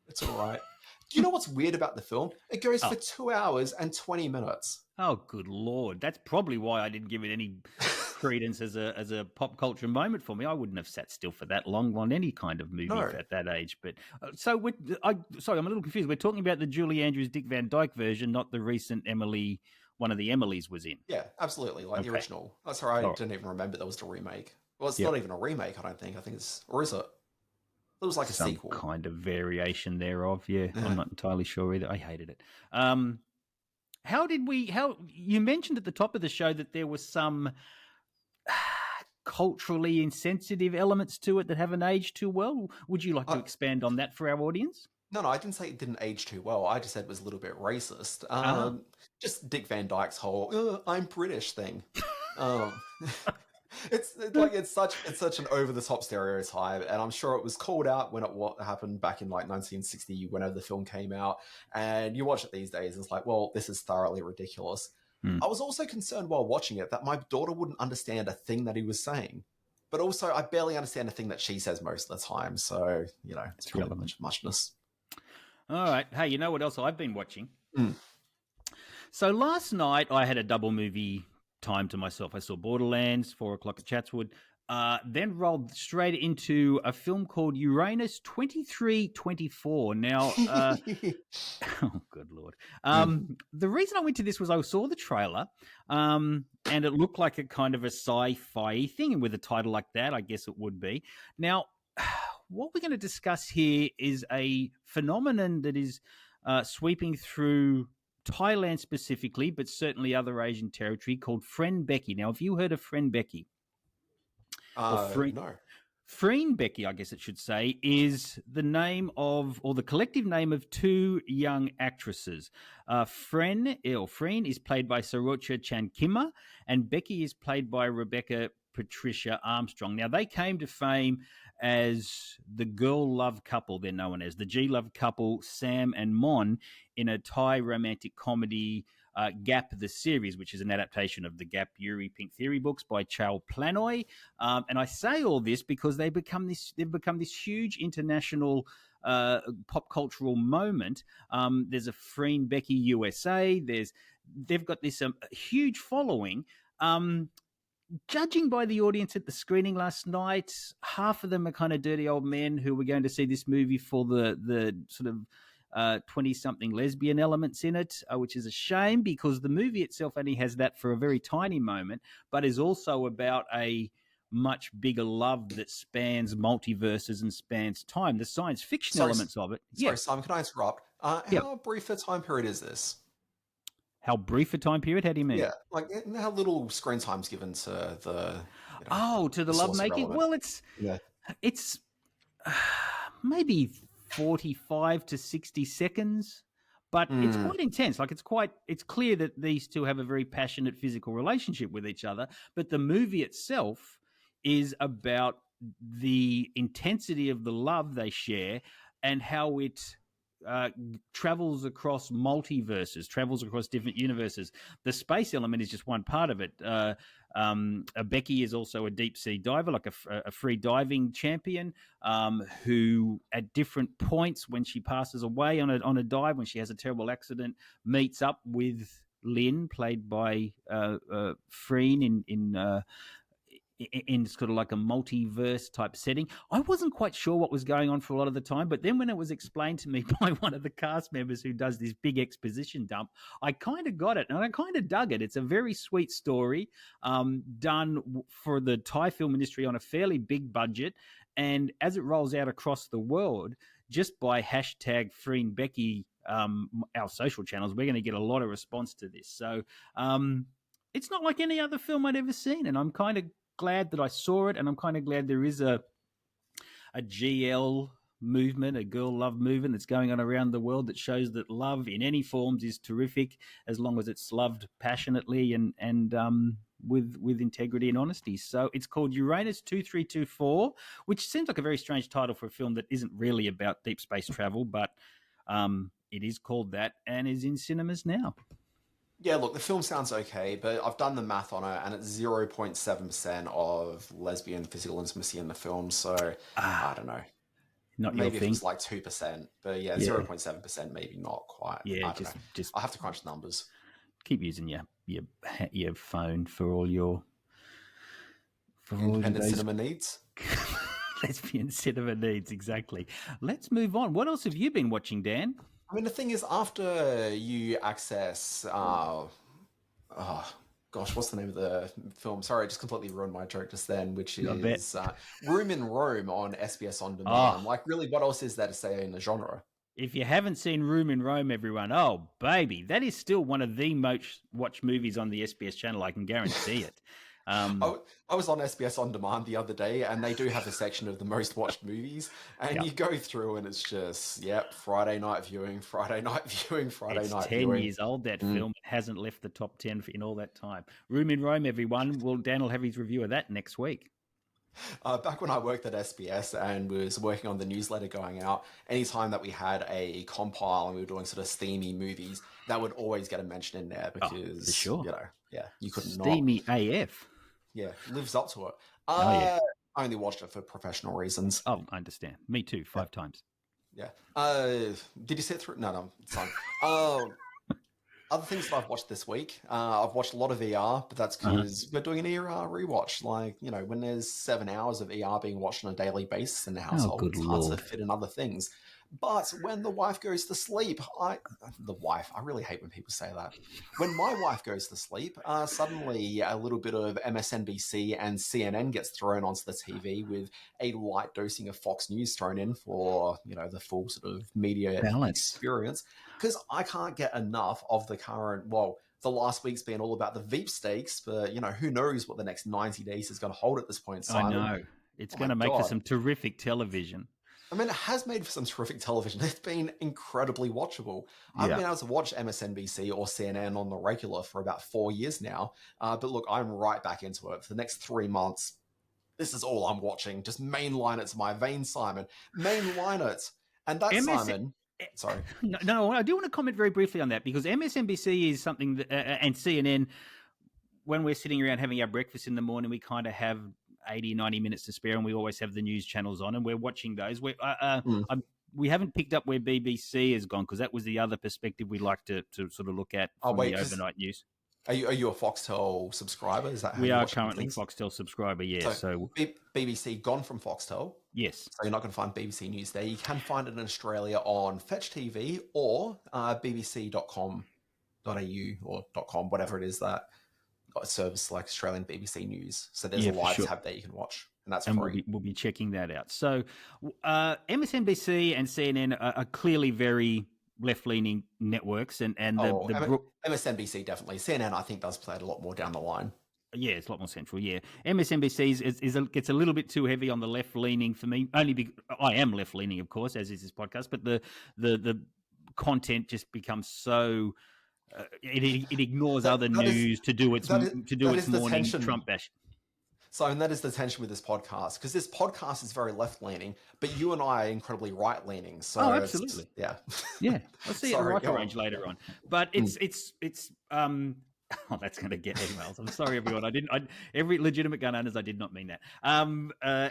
It's all right. Do you know what's weird about the film? It goes for 2 hours and 20 minutes. Oh, good Lord. That's probably why I didn't give it any credence as a pop culture moment for me. I wouldn't have sat still for that long on any kind of movie at that age. But sorry, I'm a little confused. We're talking about the Julie Andrews, Dick Van Dyke version, not the recent Emily, one of the Emilys was in. Yeah, absolutely. Like the original. That's right. I didn't even remember that was the remake. Well, it's not even a remake, I don't think. I think it's, or is it? It was like a sequel. Some kind of variation thereof. Yeah, I'm not entirely sure either. I hated it. How you mentioned at the top of the show that there was some culturally insensitive elements to it that haven't aged too well. Would you like to expand on that for our audience? No, I didn't say it didn't age too well. I just said it was a little bit racist. Just Dick Van Dyke's whole "I'm British" thing. It's such an over the top stereotype, and I'm sure it was called out when what happened back in like 1960, whenever the film came out. And you watch it these days, and it's like, well, this is thoroughly ridiculous. I was also concerned while watching it that my daughter wouldn't understand a thing that he was saying, but also I barely understand a thing that she says most of the time. So it's really muchness. All right, hey, you know what else I've been watching? So last night I had a double movie time to myself. I saw Borderlands, 4 o'clock at Chatswood, then rolled straight into a film called Uranus 2324. Now, oh, good Lord. The reason I went to this was I saw the trailer, and it looked like a kind of a sci-fi thing, and with a title like that, I guess it would be. Now, what we're going to discuss here is a phenomenon that is sweeping through Thailand specifically, but certainly other Asian territory, called Freenbecky. Now, have you heard of Freenbecky? No. Freenbecky, I guess it should say, is the name of, or the collective name of, two young actresses. Freen is played by Sarocha Chankima, and Becky is played by Rebecca Patricia Armstrong. Now, they came to fame as the girl love couple, they're known as the G-love couple, Sam and Mon, in a Thai romantic comedy, Gap the Series, which is an adaptation of the Gap Yuri Pink Theory books by Chal Planoy. And I say all this because they've become this huge international pop cultural moment. There's a Freenbecky USA. They've got this huge following. Judging by the audience at the screening last night, half of them are kind of dirty old men who were going to see this movie for the sort of 20-something lesbian elements in it, which is a shame because the movie itself only has that for a very tiny moment, but is also about a much bigger love that spans multiverses and spans time. The science fiction elements of it. Sorry, Simon, can I interrupt? How brief a time period is this? How brief a time period? How do you mean? Yeah, like how little screen time's given to the to the lovemaking. Well, it's maybe 45 to 60 seconds, but it's quite intense. Like it's clear that these two have a very passionate physical relationship with each other. But the movie itself is about the intensity of the love they share and how it travels across multiverses, travels across different universes. The space element is just one part of it. Becky is also a deep sea diver, like a free diving champion, who at different points when she passes away on a dive, when she has a terrible accident, meets up with Lynn, played by Freen in sort of like a multiverse type setting. I wasn't quite sure what was going on for a lot of the time, but then when it was explained to me by one of the cast members who does this big exposition dump, I kind of got it and I kind of dug it. It's a very sweet story done for the Thai film industry on a fairly big budget. And as it rolls out across the world, just by hashtag Freenbecky, our social channels, we're going to get a lot of response to this. So it's not like any other film I'd ever seen. And I'm kind of glad that I saw it, and I'm kind of glad there is a GL movement, a girl love movement that's going on around the world that shows that love in any forms is terrific as long as it's loved passionately and with integrity and honesty. So it's called Uranus 2324, which seems like a very strange title for a film that isn't really about deep space travel, but it is called that and is in cinemas now. Yeah, look, the film sounds okay, but I've done the math on it, and it's 0.7% of lesbian physical intimacy in the film, so I don't know. Not maybe your thing. If it's like 2%, but yeah, 0.7%, maybe not quite. Yeah, just I have to crunch the numbers. Keep using your phone for all your independent cinema needs. Lesbian cinema needs, exactly. Let's move on. What else have you been watching, Dan? I mean, the thing is, after you access, what's the name of the film? Sorry, I just completely ruined my joke just then, which is Room in Rome on SBS On Demand. Like, really, what else is there to say in the genre? If you haven't seen Room in Rome, everyone, oh, baby, that is still one of the most watched movies on the SBS channel. I can guarantee it. I was on SBS On Demand the other day, and they do have a section of the most watched movies, and you go through, and it's just, Friday night viewing, Friday night viewing, Friday night viewing. It's 10 years old, that film. It hasn't left the top 10 in all that time. Room in Rome, everyone. Well, Dan will have his review of that next week. Back when I worked at SBS and was working on the newsletter going out, anytime that we had a compile and we were doing sort of steamy movies, that would always get a mention in there because, for sure. You couldn't steamy AF. Yeah, lives up to it. I only watched it for professional reasons. Oh, I understand. Me too, 5 times. Yeah. Did you sit through? No, it's fine. Other things that I've watched this week, I've watched a lot of ER, but that's because we're doing an ER rewatch. Like, when there's 7 hours of ER being watched on a daily basis in the household, it's hard to fit in other things. But when the wife goes to sleep, I really hate when people say that. When my wife goes to sleep, suddenly a little bit of MSNBC and CNN gets thrown onto the TV with a light dosing of Fox News thrown in for, the full sort of media experience. Because I can't get enough of the current, the last week's been all about the Veep stakes, but, who knows what the next 90 days is going to hold at this point, Simon. I know. It's going to make for some terrific television. I mean, it has made for some terrific television. It's been incredibly watchable. I haven't been able to watch MSNBC or CNN on the regular for about 4 years now. But look, I'm right back into it. For the next 3 months, this is all I'm watching. Just mainline it to my veins, Simon. Mainline it. And that's Simon. Sorry. No, I do want to comment very briefly on that, because MSNBC is something that, and CNN, when we're sitting around having our breakfast in the morning, we kind of have 80, 90 minutes to spare, and we always have the news channels on, and we're watching those. We haven't picked up where BBC has gone, because that was the other perspective we like to sort of look at from the overnight news. Are you a Foxtel subscriber? Is that how we you are watch currently things? Foxtel subscriber? Yeah. So BBC gone from Foxtel. Yes. So you're not going to find BBC News there. You can find it in Australia on Fetch TV or bbc.com.au or .com, whatever it is, that got a service like Australian BBC News. So there's a live tab there you can watch, and that's free. We'll be checking that out. So MSNBC and CNN are clearly very left-leaning networks, and MSNBC definitely. CNN, I think, does play it a lot more down the line. Yeah, it's a lot more central. Yeah, MSNBC gets a little bit too heavy on the left-leaning for me. Only because I am left-leaning, of course, as is this podcast. But the content just becomes so it ignores other news to do its morning Trump bash. So, and that is the tension with this podcast, because this podcast is very left-leaning, but you and I are incredibly right-leaning. So, absolutely, yeah. I'll see it at Rocker Range later on. But it's oh, that's going to get emails. I'm sorry, everyone. Every legitimate gun owners, I did not mean that.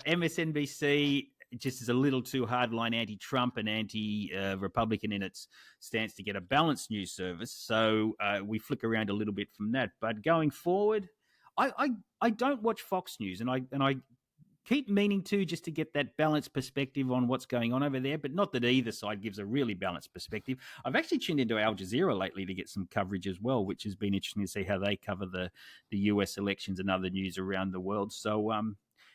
MSNBC just is a little too hardline anti-Trump and anti-Republican in its stance to get a balanced news service. So we flick around a little bit from that. But going forward, I don't watch Fox News, and I keep meaning to, just to get that balanced perspective on what's going on over there, but not that either side gives a really balanced perspective. I've actually tuned into Al Jazeera lately to get some coverage as well, which has been interesting to see how they cover the US elections and other news around the world. So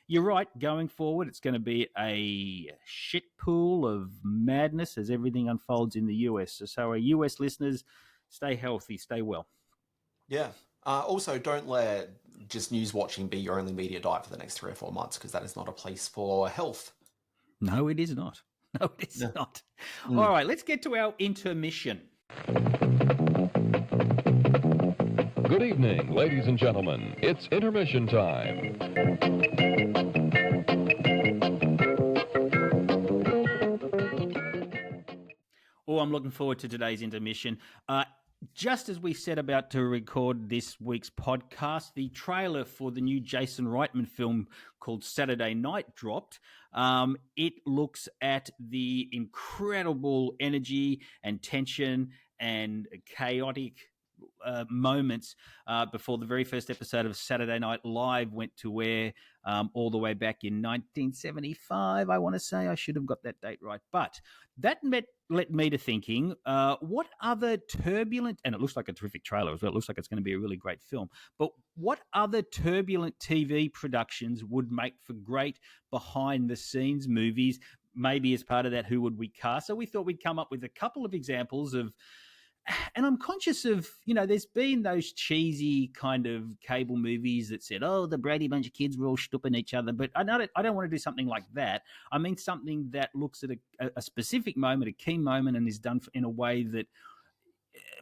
you're right, going forward, it's going to be a shit pool of madness as everything unfolds in the US. So our US listeners, stay healthy, stay well. Yeah. Also, don't let just news watching be your only media diet for the next 3 or 4 months, because that is not a place for health. No, it is not. No, it is not. All right, let's get to our intermission. Good evening, ladies and gentlemen. It's intermission time. Oh, I'm looking forward to today's intermission. Just as we set about to record this week's podcast, the trailer for the new Jason Reitman film called Saturday Night dropped. It looks at the incredible energy and tension and chaotic moments before the very first episode of Saturday Night Live went to air all the way back in 1975, I want to say. I should have got that date right. But that led me to thinking, what other turbulent, and it looks like a terrific trailer as well, it looks like it's going to be a really great film, but what other turbulent TV productions would make for great behind-the-scenes movies, maybe as part of that Who Would We Cast? So we thought we'd come up with a couple of examples of, and I'm conscious of, there's been those cheesy kind of cable movies that said, oh, the Brady Bunch of kids were all stooping each other. But I don't want to do something like that. I mean something that looks at a specific moment, a key moment, and is done in a way that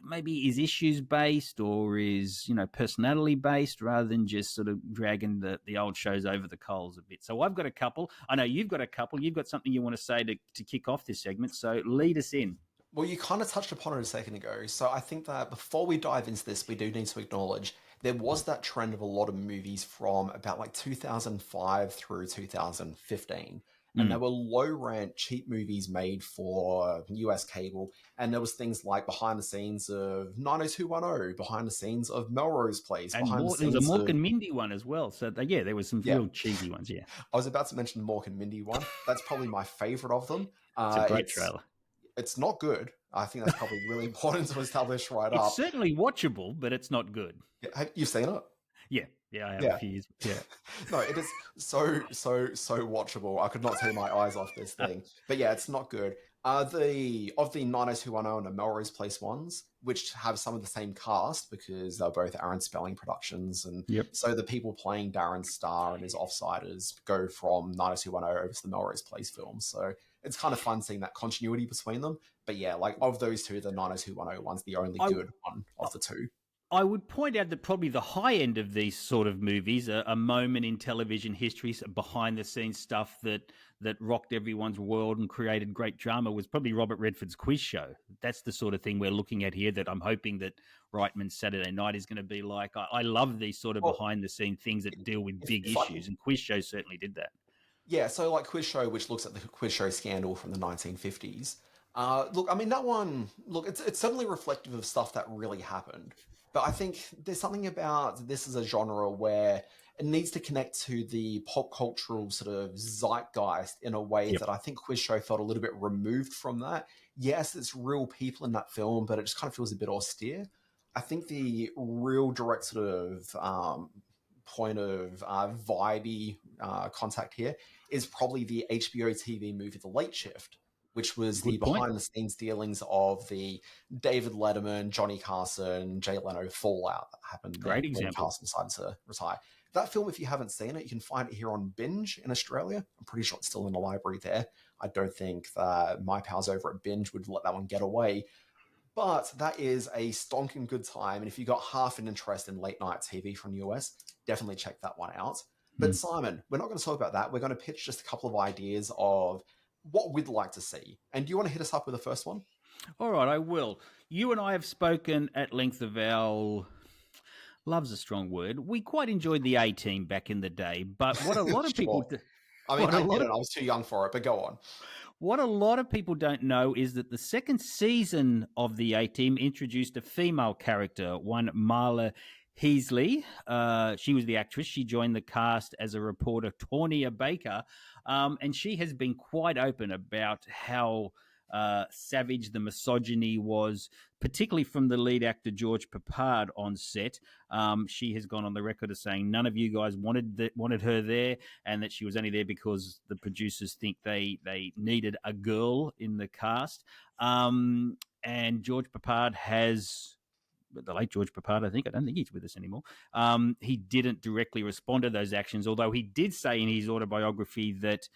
maybe is issues-based or is, personality-based, rather than just sort of dragging the old shows over the coals a bit. So I've got a couple. I know you've got a couple. You've got something you want to say to kick off this segment. So lead us in. Well, you kind of touched upon it a second ago. So I think that before we dive into this, we do need to acknowledge there was that trend of a lot of movies from about like 2005 through 2015. And there were low-rent, cheap movies made for US cable. And there was things like behind the scenes of 90210, behind the scenes of Melrose Place. And there was a Mork and Mindy one as well. So, there was some real cheesy ones, yeah. I was about to mention the Mork and Mindy one. That's probably my favorite of them. It's a great trailer. It's not good. I think that's probably really important to establish right up. It's certainly watchable, but it's not good. Yeah, you've seen it? Yeah, I have a few years. Yeah. No, it is so watchable. I could not take my eyes off this thing. But yeah, it's not good. The 90210 and the Melrose Place ones, which have some of the same cast because they're both Aaron Spelling productions, and so the people playing Darren Star and his Offsiders go from 90210 over to the Melrose Place film. So it's kind of fun seeing that continuity between them. But yeah, like of those two, the 90210's the only good one of the two. I would point out that probably the high end of these sort of movies, a moment in television history, behind the scenes stuff that rocked everyone's world and created great drama, was probably Robert Redford's Quiz Show. That's the sort of thing we're looking at here that I'm hoping that Reitman's Saturday Night is going to be like. I love these sort of behind the scene things that deal with big issues, and Quiz Show certainly did that. Yeah, so like Quiz Show, which looks at the Quiz Show scandal from the 1950s. Look, I mean, that one, look, it's certainly reflective of stuff that really happened. But I think there's something about this as a genre where it needs to connect to the pop cultural sort of zeitgeist in a way that I think Quiz Show felt a little bit removed from that. Yes, it's real people in that film, but it just kind of feels a bit austere. I think the real direct sort of point of vibey contact here is probably the HBO TV movie The Late Shift, which was the behind-the-scenes dealings of the David Letterman, Johnny Carson, Jay Leno fallout that happened Great when example. Carson decided to retire. That film, if you haven't seen it, you can find it here on Binge in Australia. I'm pretty sure it's still in the library there. I don't think that my pals over at Binge would let that one get away. But that is a stonking good time. And if you got half an interest in late night TV from the US, definitely check that one out. But Simon, we're not going to talk about that. We're going to pitch just a couple of ideas of what we'd like to see. And do you want to hit us up with the first one? All right, I will. You and I have spoken at length of our... Love's a strong word. We quite enjoyed the A-Team back in the day, but what a lot of people... I mean, I was too young for it, but go on. What a lot of people don't know is that the second season of the A-Team introduced a female character, one Marla Heasley. She was the actress. She joined the cast as a reporter, Tonya Baker, and she has been quite open about how savage the misogyny was, particularly from the lead actor George Peppard on set. She has gone on the record as saying none of you guys wanted her there, and that she was only there because the producers think they needed a girl in the cast. And George Peppard has... the late George Peppard, I don't think he's with us anymore. He didn't directly respond to those actions, although he did say in his autobiography that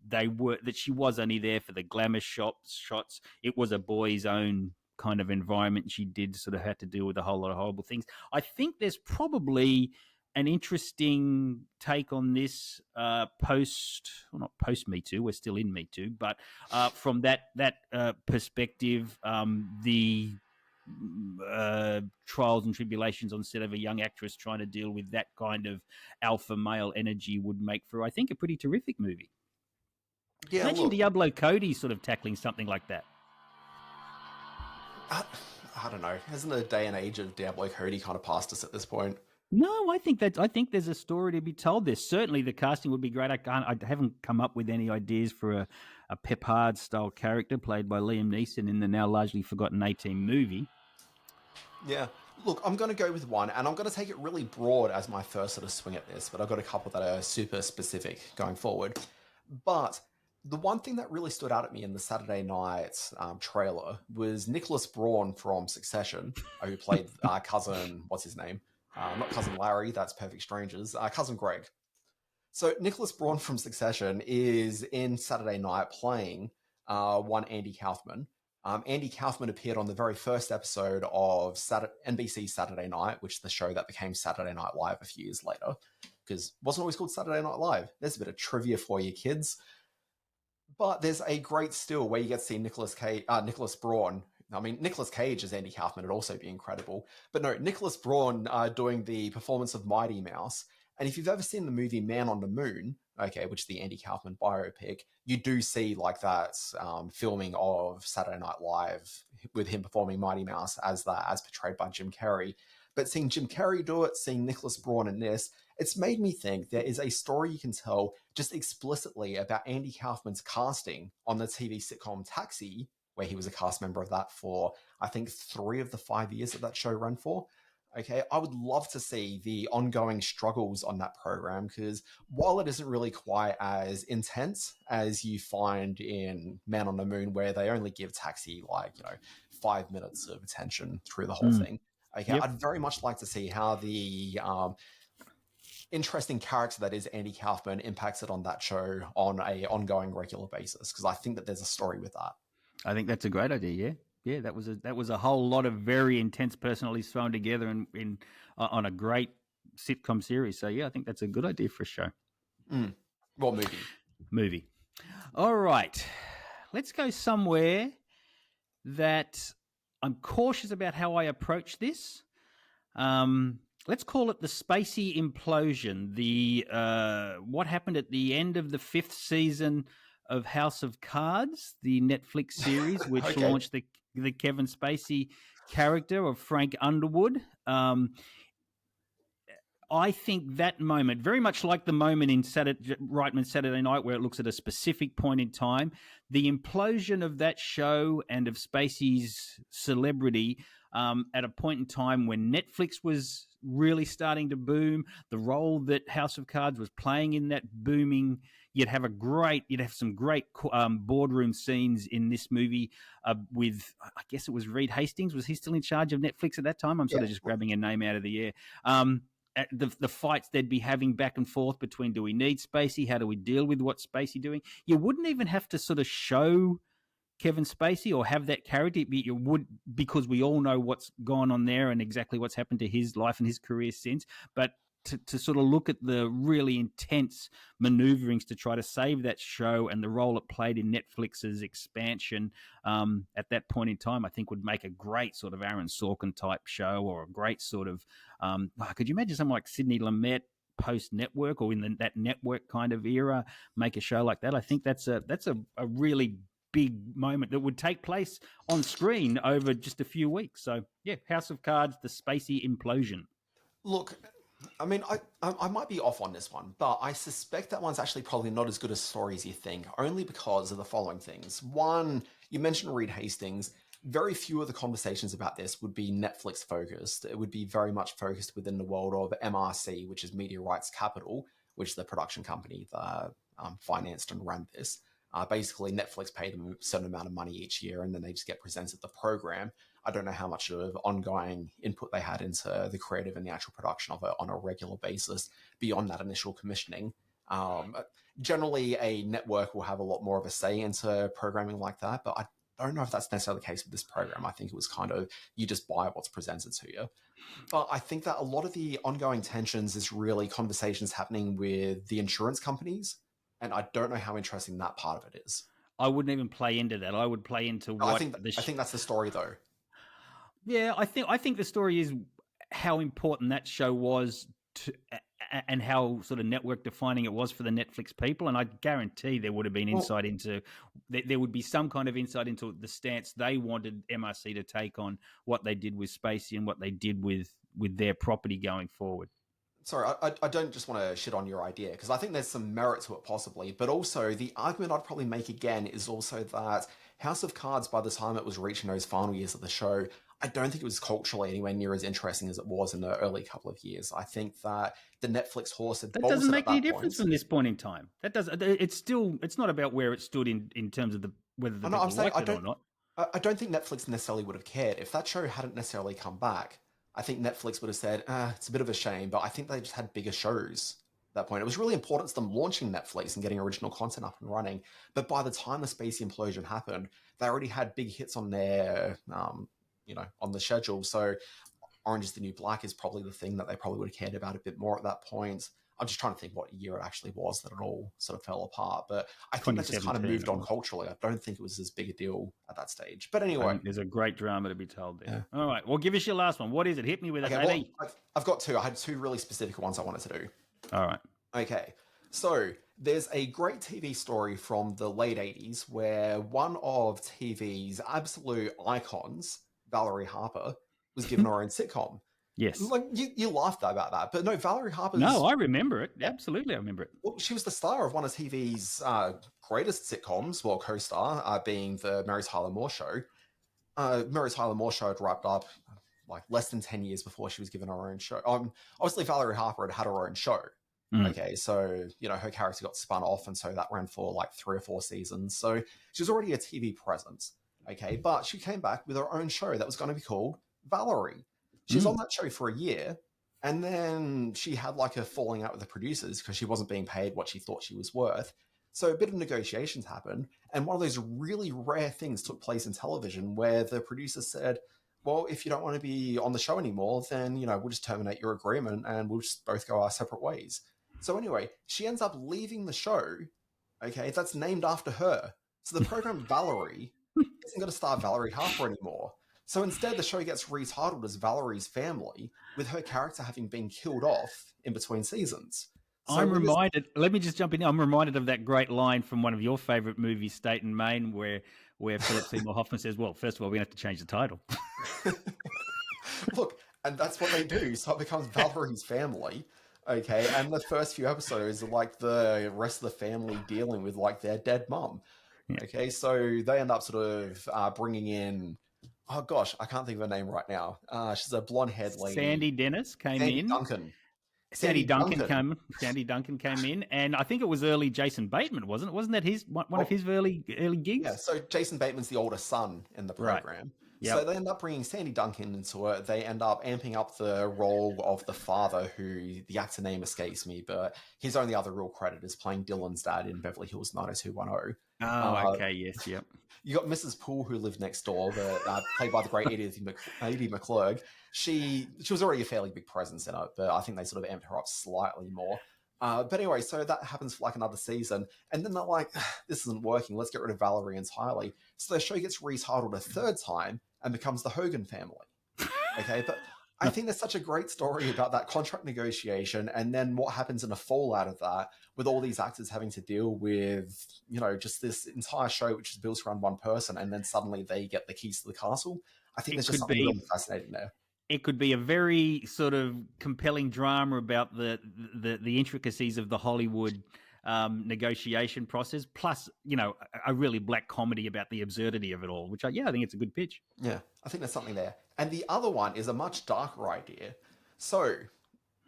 that she was only there for the glamour shots. It was a boy's own kind of environment. She did sort of have to deal with a whole lot of horrible things. I think there's probably an interesting take on this not post Me Too, we're still in Me Too, but from that perspective, the trials and tribulations on set of a young actress trying to deal with that kind of alpha male energy would make for, I think, a pretty terrific movie. Yeah, imagine Diablo Cody sort of tackling something like that. I don't know. Hasn't the day and age of Diablo Cody kind of passed us at this point? No, I think there's a story to be told there. Certainly the casting would be great. I haven't come up with any ideas for a Peppard style character played by Liam Neeson in the now largely forgotten A-Team movie. Yeah. Look, I'm going to go with one, and I'm going to take it really broad as my first sort of swing at this, but I've got a couple that are super specific going forward. But the one thing that really stood out at me in the Saturday night trailer was Nicholas Braun from Succession, who played cousin, what's his name? Not cousin Larry, that's Perfect Strangers, cousin Greg. So Nicholas Braun from Succession is in Saturday Night playing one Andy Kaufman. Andy Kaufman appeared on the very first episode of NBC Saturday Night, which is the show that became Saturday Night Live a few years later, because it wasn't always called Saturday Night Live. There's a bit of trivia for you kids. But there's a great still where you get to see Nicholas Braun. I mean, Nicolas Cage as Andy Kaufman would also be incredible. But no, Nicholas Braun doing the performance of Mighty Mouse. And if you've ever seen the movie Man on the Moon, okay, which is the Andy Kaufman biopic, you do see like that filming of Saturday Night Live with him performing Mighty Mouse as portrayed by Jim Carrey. But seeing Jim Carrey do it, seeing Nicholas Braun in this, it's made me think there is a story you can tell just explicitly about Andy Kaufman's casting on the TV sitcom Taxi, where he was a cast member of that for, I think, 3 of the 5 years that show ran for. Okay, I would love to see the ongoing struggles on that program, because while it isn't really quite as intense as you find in Man on the Moon, where they only give Taxi 5 minutes of attention through the whole thing. Okay, yep. I'd very much like to see how the interesting character that is Andy Kaufman impacted on that show on a ongoing regular basis, because I think that there's a story with that. I think that's a great idea. Yeah, that was a whole lot of very intense personalities thrown together in on a great sitcom series. So yeah, I think that's a good idea for a show. Well, Movie. All right, let's go somewhere that I'm cautious about how I approach this. Let's call it the spacey implosion. The what happened at the end of the 5th season of House of Cards, the Netflix series, which launched the Kevin Spacey character of Frank Underwood. I think that moment, very much like the moment in Reitman's Saturday Night, where it looks at a specific point in time, the implosion of that show and of Spacey's celebrity at a point in time when Netflix was really starting to boom, the role that House of Cards was playing in that booming. You'd have some great boardroom scenes in this movie with, I guess it was Reed Hastings. Was he still in charge of Netflix at that time? I'm sort of just grabbing a name out of the air. The fights they'd be having back and forth between, do we need Spacey? How do we deal with what's Spacey doing? You wouldn't even have to sort of show Kevin Spacey or have that character. You would, because we all know what's gone on there and exactly what's happened to his life and his career since. But to sort of look at the really intense maneuverings to try to save that show and the role it played in Netflix's expansion at that point in time, I think would make a great sort of Aaron Sorkin type show, or a great sort of, could you imagine someone like Sidney Lumet post-network, or in that network kind of era, make a show like that? I think that's a really big moment that would take place on screen over just a few weeks. So yeah, House of Cards, the Spacey implosion. Look, I mean, I might be off on this one, but I suspect that one's actually probably not as good a story as you think, only because of the following things. One, you mentioned Reed Hastings. Very few of the conversations about this would be Netflix focused. It would be very much focused within the world of MRC, which is Media Rights Capital, which is the production company that financed and ran this. Basically, Netflix paid them a certain amount of money each year, and then they just get presented the program. I don't know how much of ongoing input they had into the creative and the actual production of it on a regular basis beyond that initial commissioning. Generally, a network will have a lot more of a say into programming like that, but I don't know if that's necessarily the case with this program. I think it was kind of, you just buy what's presented to you. But I think that a lot of the ongoing tensions is really conversations happening with the insurance companies, and I don't know how interesting that part of it is. I wouldn't even play into that. I would play into what... I think that's the story, though. Yeah, I think the story is how important that show was to, and how sort of network defining it was for the Netflix people. And I guarantee there would have been insight into, there would be some kind of insight into the stance they wanted MRC to take on what they did with Spacey and what they did with their property going forward. Sorry, I don't just want to shit on your idea, because I think there's some merit to it possibly, but also the argument I'd probably make again is also that House of Cards, by the time it was reaching those final years of the show, I don't think it was culturally anywhere near as interesting as it was in the early couple of years. I think that the Netflix horse had bolted. That doesn't make any difference from this point in time. That does. It's not about where it stood in terms of whether the people liked it or not. I don't think Netflix necessarily would have cared if that show hadn't necessarily come back. I think Netflix would have said, it's a bit of a shame, but I think they just had bigger shows at that point. It was really important to them launching Netflix and getting original content up and running. But by the time the Spacey implosion happened, they already had big hits on their, on the schedule. So Orange is the New Black is probably the thing that they probably would have cared about a bit more at that point. I'm just trying to think what year it actually was that it all sort of fell apart. But I think that just kind of moved on culturally. I don't think it was as big a deal at that stage. But anyway. There's a great drama to be told there. Yeah. All right. Well, give us your last one. What is it? Hit me with it, baby. Well, I've got two. I had two really specific ones I wanted to do. All right. Okay. So there's a great TV story from the late 80s where one of TV's absolute icons, Valerie Harper, was given her own sitcom. Yes. Like, you laughed about that, but no, Valerie Harper's... No, I remember it. Absolutely, I remember it. Well, she was the star of one of TV's greatest sitcoms, well, co-star, being the Mary Tyler Moore Show. Mary Tyler Moore Show had wrapped up like less than 10 years before she was given her own show. Obviously, Valerie Harper had her own show. Okay, so, her character got spun off, and so that ran for like 3 or 4 seasons. So she was already a TV presence. Okay, but she came back with her own show that was going to be called Valerie. She was on that show for a year, And then she had like a falling out with the producers because she wasn't being paid what she thought she was worth. So a bit of negotiations happened. And one of those really rare things took place in television where the producer said, well, if you don't want to be on the show anymore, then, we'll just terminate your agreement and we'll just both go our separate ways. So anyway, she ends up leaving the show, okay, that's named after her. So the program Valerie isn't going to star Valerie Harper anymore. So instead, the show gets retitled as Valerie's Family, with her character having been killed off in between seasons. So I'm reminded, let me just jump in. I'm reminded of that great line from one of your favorite movies, State and Maine, where Philip Seymour Hoffman says, well, first of all, we have to change the title. Look, and that's what they do. So it becomes Valerie's Family. Okay, and the first few episodes are like the rest of the family dealing with like their dead mum. Okay, so they end up sort of bringing in, oh gosh, I can't think of her name right now. She's a blonde-haired lady. Sandy Dennis came in. Duncan. Sandy Duncan came in, and I think it was early Jason Bateman, wasn't it? Wasn't that his one of his early gigs? Yeah, so Jason Bateman's the older son in the program. Right. Yep. So they end up bringing Sandy Duncan into it. They end up amping up the role of the father, who the actor name escapes me, but his only other real credit is playing Dylan's dad in Beverly Hills 90210. Oh, okay, yes, yep. You got Mrs. Poole, who lived next door, but played by the great Edie McClurg. She was already a fairly big presence in it, but I think they sort of amped her up slightly more. But anyway, so that happens for like another season. And then they're like, this isn't working. Let's get rid of Valerie entirely. So the show gets retitled a third time and becomes the Hogan Family. Okay, but I think there's such a great story about that contract negotiation and then what happens in a fallout of that with all these actors having to deal with, just this entire show which is built around one person and then suddenly they get the keys to the castle. I think there's just something really fascinating there. It could be a very sort of compelling drama about the intricacies of the Hollywood negotiation process, plus, a really black comedy about the absurdity of it all, which I think it's a good pitch. Yeah, I think there's something there. And the other one is a much darker idea. So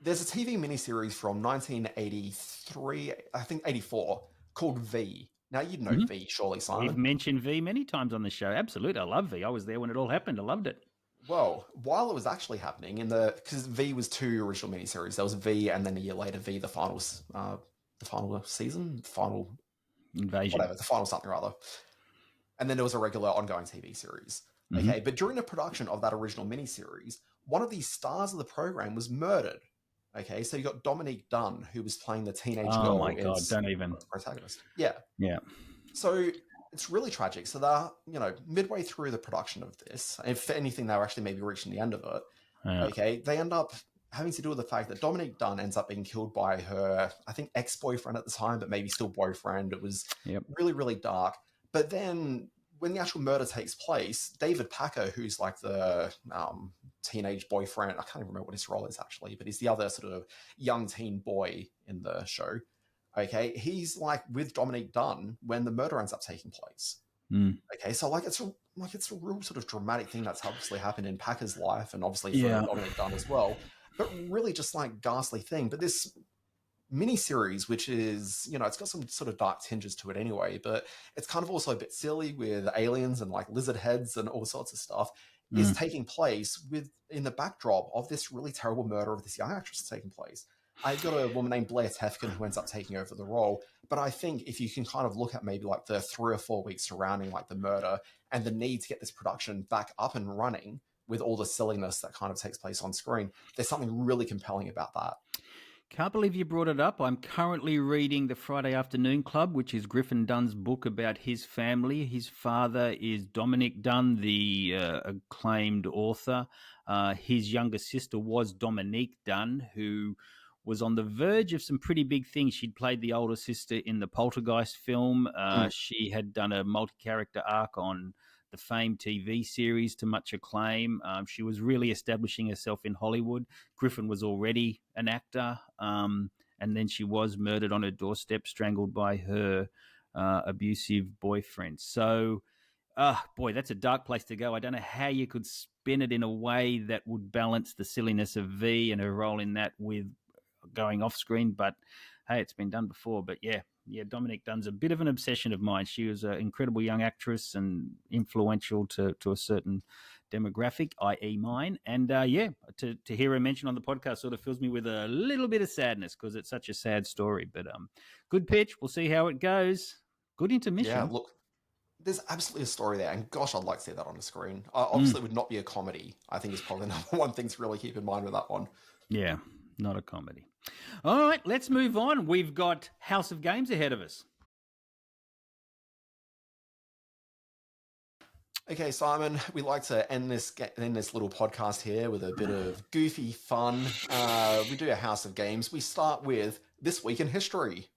there's a TV miniseries from 1983, I think 84, called V. Now, you'd know V, surely, Simon. We've mentioned V many times on the show. Absolutely. I love V. I was there when it all happened. I loved it. Well, while it was actually happening, because V was 2 original miniseries, there was V, and then a year later, V, the final season, final invasion, whatever, the final something or other. And then there was a regular ongoing TV series. Mm-hmm. Okay, but during the production of that original miniseries, one of the stars of the program was murdered. Okay, so you got Dominique Dunn, who was playing the teenage girl. Oh my God, don't even. Protagonist. Yeah. Yeah. So it's really tragic. So they're, midway through the production of this, if anything, they were actually maybe reaching the end of it. Yeah. Okay, they end up having to do with the fact that Dominique Dunn ends up being killed by her, I think, ex-boyfriend at the time, but maybe still boyfriend. It was really, really dark. But then when the actual murder takes place, David Packer, who's like the teenage boyfriend, I can't even remember what his role is actually, but he's the other sort of young teen boy in the show. Okay, he's like with Dominique Dunn when the murder ends up taking place. Okay, so it's a real sort of dramatic thing that's obviously happened in Packer's life and obviously for Dominique Dunn as well. But really just like ghastly thing. But this miniseries, which is, it's got some sort of dark tinges to it anyway, but it's kind of also a bit silly with aliens and like lizard heads and all sorts of stuff, is taking place in the backdrop of this really terrible murder of this young actress taking place. I've got a woman named Blair Tefkin who ends up taking over the role. But I think if you can kind of look at maybe like the 3 or 4 weeks surrounding like the murder and the need to get this production back up and running with all the silliness that kind of takes place on screen, there's something really compelling about that. Can't believe you brought it up. I'm currently reading The Friday Afternoon Club, which is Griffin Dunn's book about his family. His father is Dominique Dunn, the acclaimed author. His younger sister was Dominique Dunn, who was on the verge of some pretty big things. She'd played the older sister in the Poltergeist film. She had done a multi-character arc on the famed TV series to much acclaim. She was really establishing herself in Hollywood. Griffin was already an actor. And then she was murdered on her doorstep, strangled by her abusive boyfriend. So, boy, that's a dark place to go. I don't know how you could spin it in a way that would balance the silliness of V and her role in that with going off screen, but hey, it's been done before. But yeah, Dominique Dunne's a bit of an obsession of mine. She was an incredible young actress and influential to a certain demographic, i.e. mine. And to hear her mention on the podcast sort of fills me with a little bit of sadness because it's such a sad story. But good pitch. We'll see how it goes. Good intermission. Yeah, look, there's absolutely a story there. And gosh, I'd like to see that on the screen. Obviously, it would not be a comedy. I think is probably the number one thing to really keep in mind with that one. Yeah, not a comedy. All right, let's move on. We've got House of Games ahead of us. Okay, Simon, we like to end this little podcast here with a bit of goofy fun. We do a House of Games. We start with This Week in History.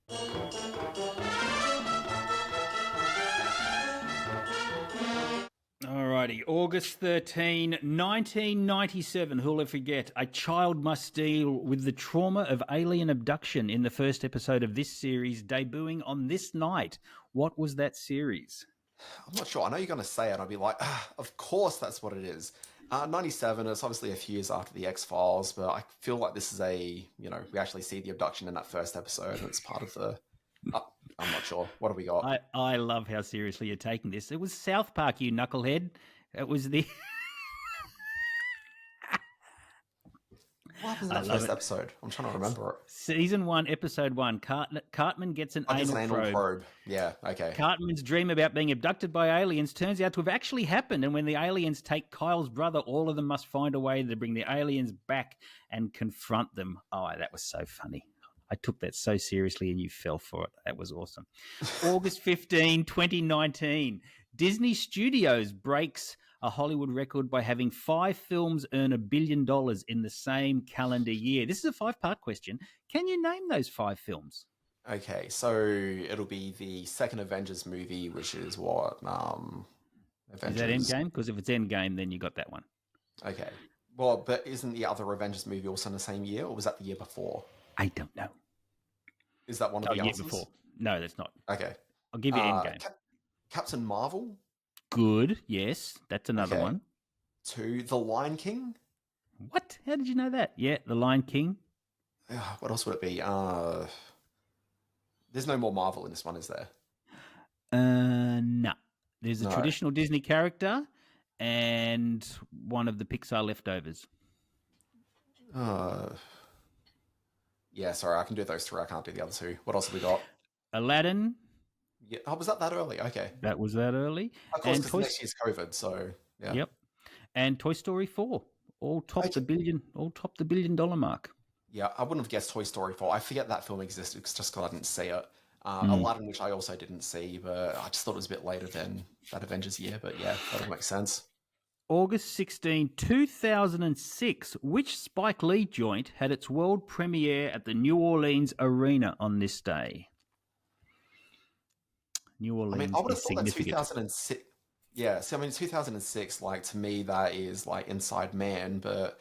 Alrighty, August 13, 1997. Who'll ever forget? A child must deal with the trauma of alien abduction in the first episode of this series, debuting on this night. What was that series? I'm not sure. I know you're going to say it. I'll be like, of course that's what it is. 97, it's obviously a few years after the X-Files, but I feel like this is we actually see the abduction in that first episode, and it's part of the... I'm not sure. What have we got? I love how seriously you're taking this. It was South Park, you knucklehead. It was the... What happens in that first episode? I'm trying to remember it. Season 1, Episode 1. Cartman gets an anal probe. Yeah, okay. Cartman's dream about being abducted by aliens turns out to have actually happened, and when the aliens take Kyle's brother, all of them must find a way to bring the aliens back and confront them. Oh, that was so funny. I took that so seriously and you fell for it. That was awesome. August 15, 2019. Disney Studios breaks a Hollywood record by having 5 films earn $1 billion in the same calendar year. This is a 5-part question. Can you name those 5 films? Okay, so it'll be the second Avengers movie, which is what? Avengers. Is that Endgame? Because if it's Endgame, then you got that one. Okay. Well, but isn't the other Avengers movie also in the same year, or was that the year before? I don't know. Is that one of the year answers? Before. No, that's not. Okay. I'll give you Endgame. Captain Marvel? Good, yes. That's another one. 2, The Lion King? What? How did you know that? Yeah, The Lion King. What else would it be? There's no more Marvel in this one, is there? No. There's a traditional Disney character and one of the Pixar leftovers. Yeah, sorry, I can do those 3. I can't do the other 2. What else have we got? Aladdin. Yeah. Oh, was that early? Okay. That was that early. Of course, because next year's COVID, so yeah. Yep. And Toy Story 4. All topped the $1 billion mark. Yeah, I wouldn't have guessed Toy Story 4. I forget that film existed just because I didn't see it. Aladdin, which I also didn't see, but I just thought it was a bit later than that Avengers year. But yeah, that'll make sense. August 16, 2006, which Spike Lee joint had its world premiere at the New Orleans Arena on this day? New Orleans I would have is thought that significant. 2006. Yeah, so 2006, to me, that is Inside Man, but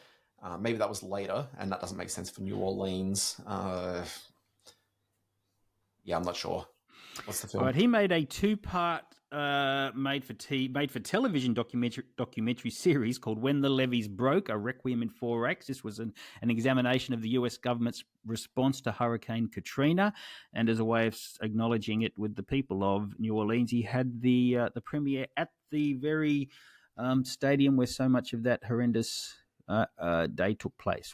maybe that was later, and that doesn't make sense for New Orleans. Yeah, I'm not sure. What's the film? All right, he made a 2-part made for television documentary series called When the Levees Broke, a Requiem in 4 acts. This was an examination of the US government's response to Hurricane Katrina, and as a way of acknowledging it with the people of New Orleans, he had the premiere at the very stadium where so much of that horrendous days took place,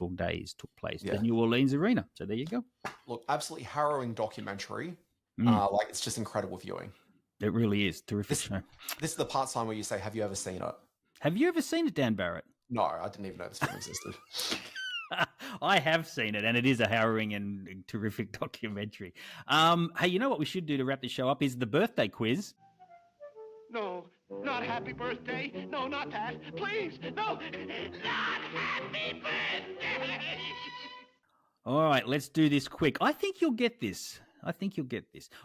the New Orleans Arena. So there you go. Look, absolutely harrowing documentary. It's just incredible viewing. It really is. Terrific show. This is the part time where you say, have you ever seen it? Have you ever seen it, Dan Barrett? No, I didn't even know this film existed. I have seen it, and it is a harrowing and terrific documentary. Hey, you know what we should do to wrap the show up is the birthday quiz. No, not happy birthday. No, not that. Please, no, not happy birthday. All right, let's do this quick. I think you'll get this.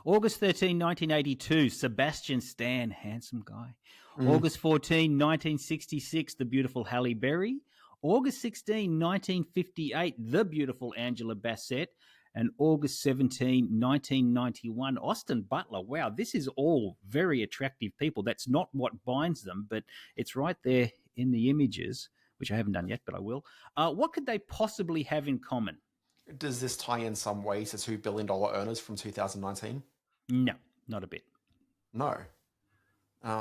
August 13, 1982, Sebastian Stan, handsome guy. August 14, 1966, the beautiful Halle Berry. August 16, 1958, the beautiful Angela Bassett. And August 17, 1991, Austin Butler. Wow, this is all very attractive people. That's not what binds them, but it's right there in the images, which I haven't done yet, but I will. What could they possibly have in common? Does this tie in some way to $2 billion earners from 2019? No, not a bit. No.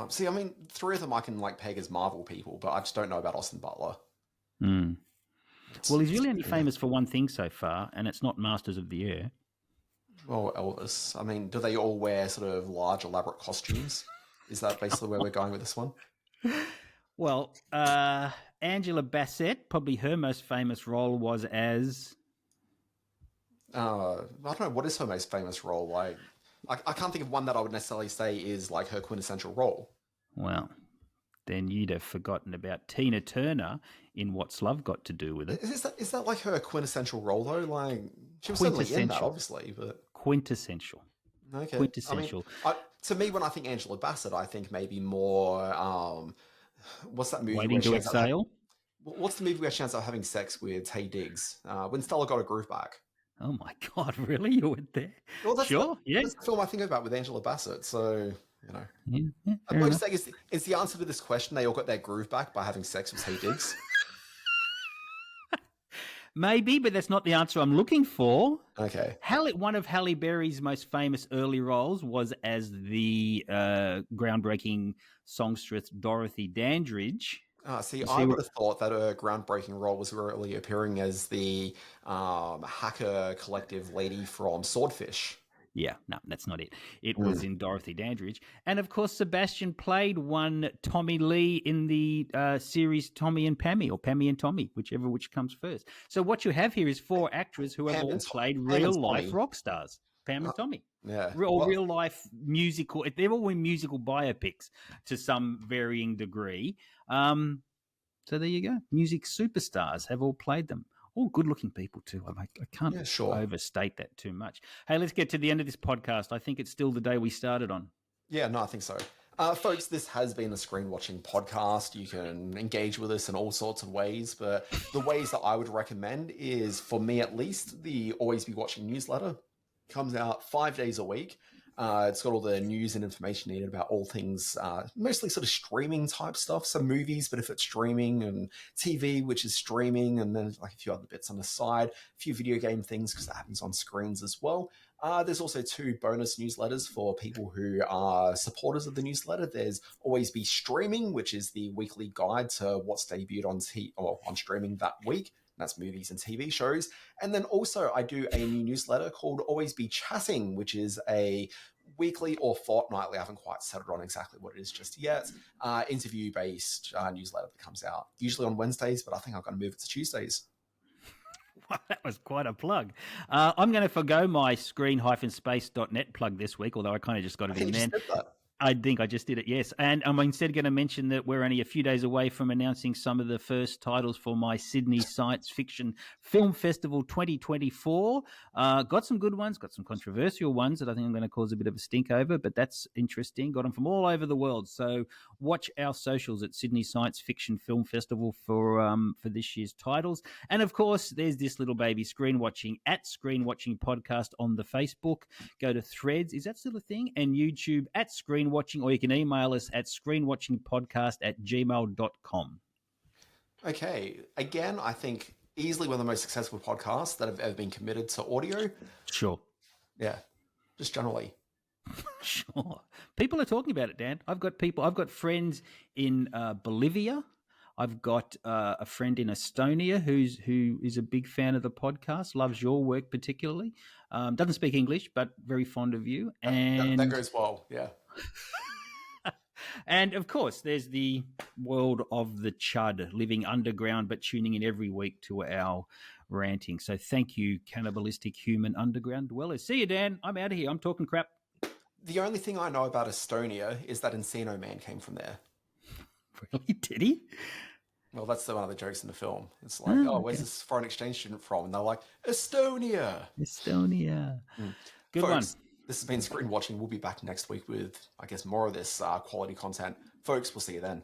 See, I mean, 3 of them I can like peg as Marvel people, but I just don't know about Austin Butler. Mm. Well, he's really only famous for one thing so far, and it's not Masters of the Air. Well, Elvis. I mean, do they all wear sort of large, elaborate costumes? Is that basically where we're going with this one? Well, Angela Bassett, probably her most famous role was as... I don't know, what is her most famous role? Like, I can't think of one that I would necessarily say is like her quintessential role. Well, then you'd have forgotten about Tina Turner in What's Love Got to Do with It. Is that like her quintessential role though? Like, she was certainly in that, obviously, but quintessential. Okay, Quintessential. I mean, to me, when I think Angela Bassett, I think maybe more. What's that movie? Waiting to Exhale. What's the movie where she ends up having sex with Taye Diggs? When Stella Got a Groove Back. Oh my God! Really, you went there? Well, that's sure. That's the film I think about with Angela Bassett. So you know, yeah, I'm going to say is the answer to this question they all got their groove back by having sex with Taye Diggs? Maybe, but that's not the answer I'm looking for. Okay. One of Halle Berry's most famous early roles was as the groundbreaking songstress Dorothy Dandridge. See, I would have thought that a groundbreaking role was really appearing as the hacker collective lady from Swordfish. Yeah, no, that's not it. It was in Dorothy Dandridge. And, of course, Sebastian played one Tommy Lee in the series Tommy and Pammy, or Pammy and Tommy, which comes first. So what you have here is 4 actors who have all played real-life rock stars. Pam and Tommy. Yeah. Real-life musical. They're all in musical biopics to some varying degree. So there you go. Music superstars have all played them. All good-looking people, too. I can't overstate that too much. Hey, let's get to the end of this podcast. I think it's still the day we started on. Yeah, no, I think so. Folks, this has been a Screen Watching podcast. You can engage with us in all sorts of ways, but the ways that I would recommend is, for me at least, the Always Be Watching newsletter. It comes out 5 days a week. It's got all the news and information needed about all things, mostly sort of streaming type stuff. Some movies, but if it's streaming, and TV, which is streaming, and then like a few other bits on the side, a few video game things because that happens on screens as well. There's also 2 bonus newsletters for people who are supporters of the newsletter. There's Always Be Streaming, which is the weekly guide to what's debuted on streaming that week. That's movies and TV shows. And then also I do a new newsletter called Always Be Chatting, which is a weekly or fortnightly, I haven't quite settled on exactly what it is just yet, interview-based newsletter that comes out, usually on Wednesdays, but I think I'm going to move it to Tuesdays. Wow, that was quite a plug. I'm going to forgo my screen-space.net plug this week, although I kind of just got it in there. I think I just did it, yes. And I'm instead going to mention that we're only a few days away from announcing some of the first titles for my Sydney Science Fiction Film Festival 2024. Got some good ones, got some controversial ones that I think I'm going to cause a bit of a stink over, but that's interesting. Got them from all over the world. So watch our socials at Sydney Science Fiction Film Festival for this year's titles. And, of course, there's this little baby Screen Watching at Screen Watching Podcast on the Facebook. Go to Threads. Is that still a thing? And YouTube at Screen Watching, or you can email us at screenwatchingpodcast@gmail.com. Okay. Again, I think easily one of the most successful podcasts that have ever been committed to audio. Sure. Yeah. Just generally. Sure. People are talking about it, Dan. I've got friends in Bolivia. I've got a friend in Estonia who is a big fan of the podcast, loves your work particularly. Doesn't speak English, but very fond of you. And that goes well, yeah. And, of course, there's the world of the chud, living underground but tuning in every week to our ranting. So thank you, cannibalistic human underground dwellers. See you, Dan. I'm out of here. I'm talking crap. The only thing I know about Estonia is that Encino Man came from there. Really? Did he? Well, that's one of the jokes in the film. It's like, where's this foreign exchange student from? And they're like, Estonia. Estonia. Good Folks, one. This has been Screen Watching. We'll be back next week with, I guess, more of this quality content. Folks, we'll see you then.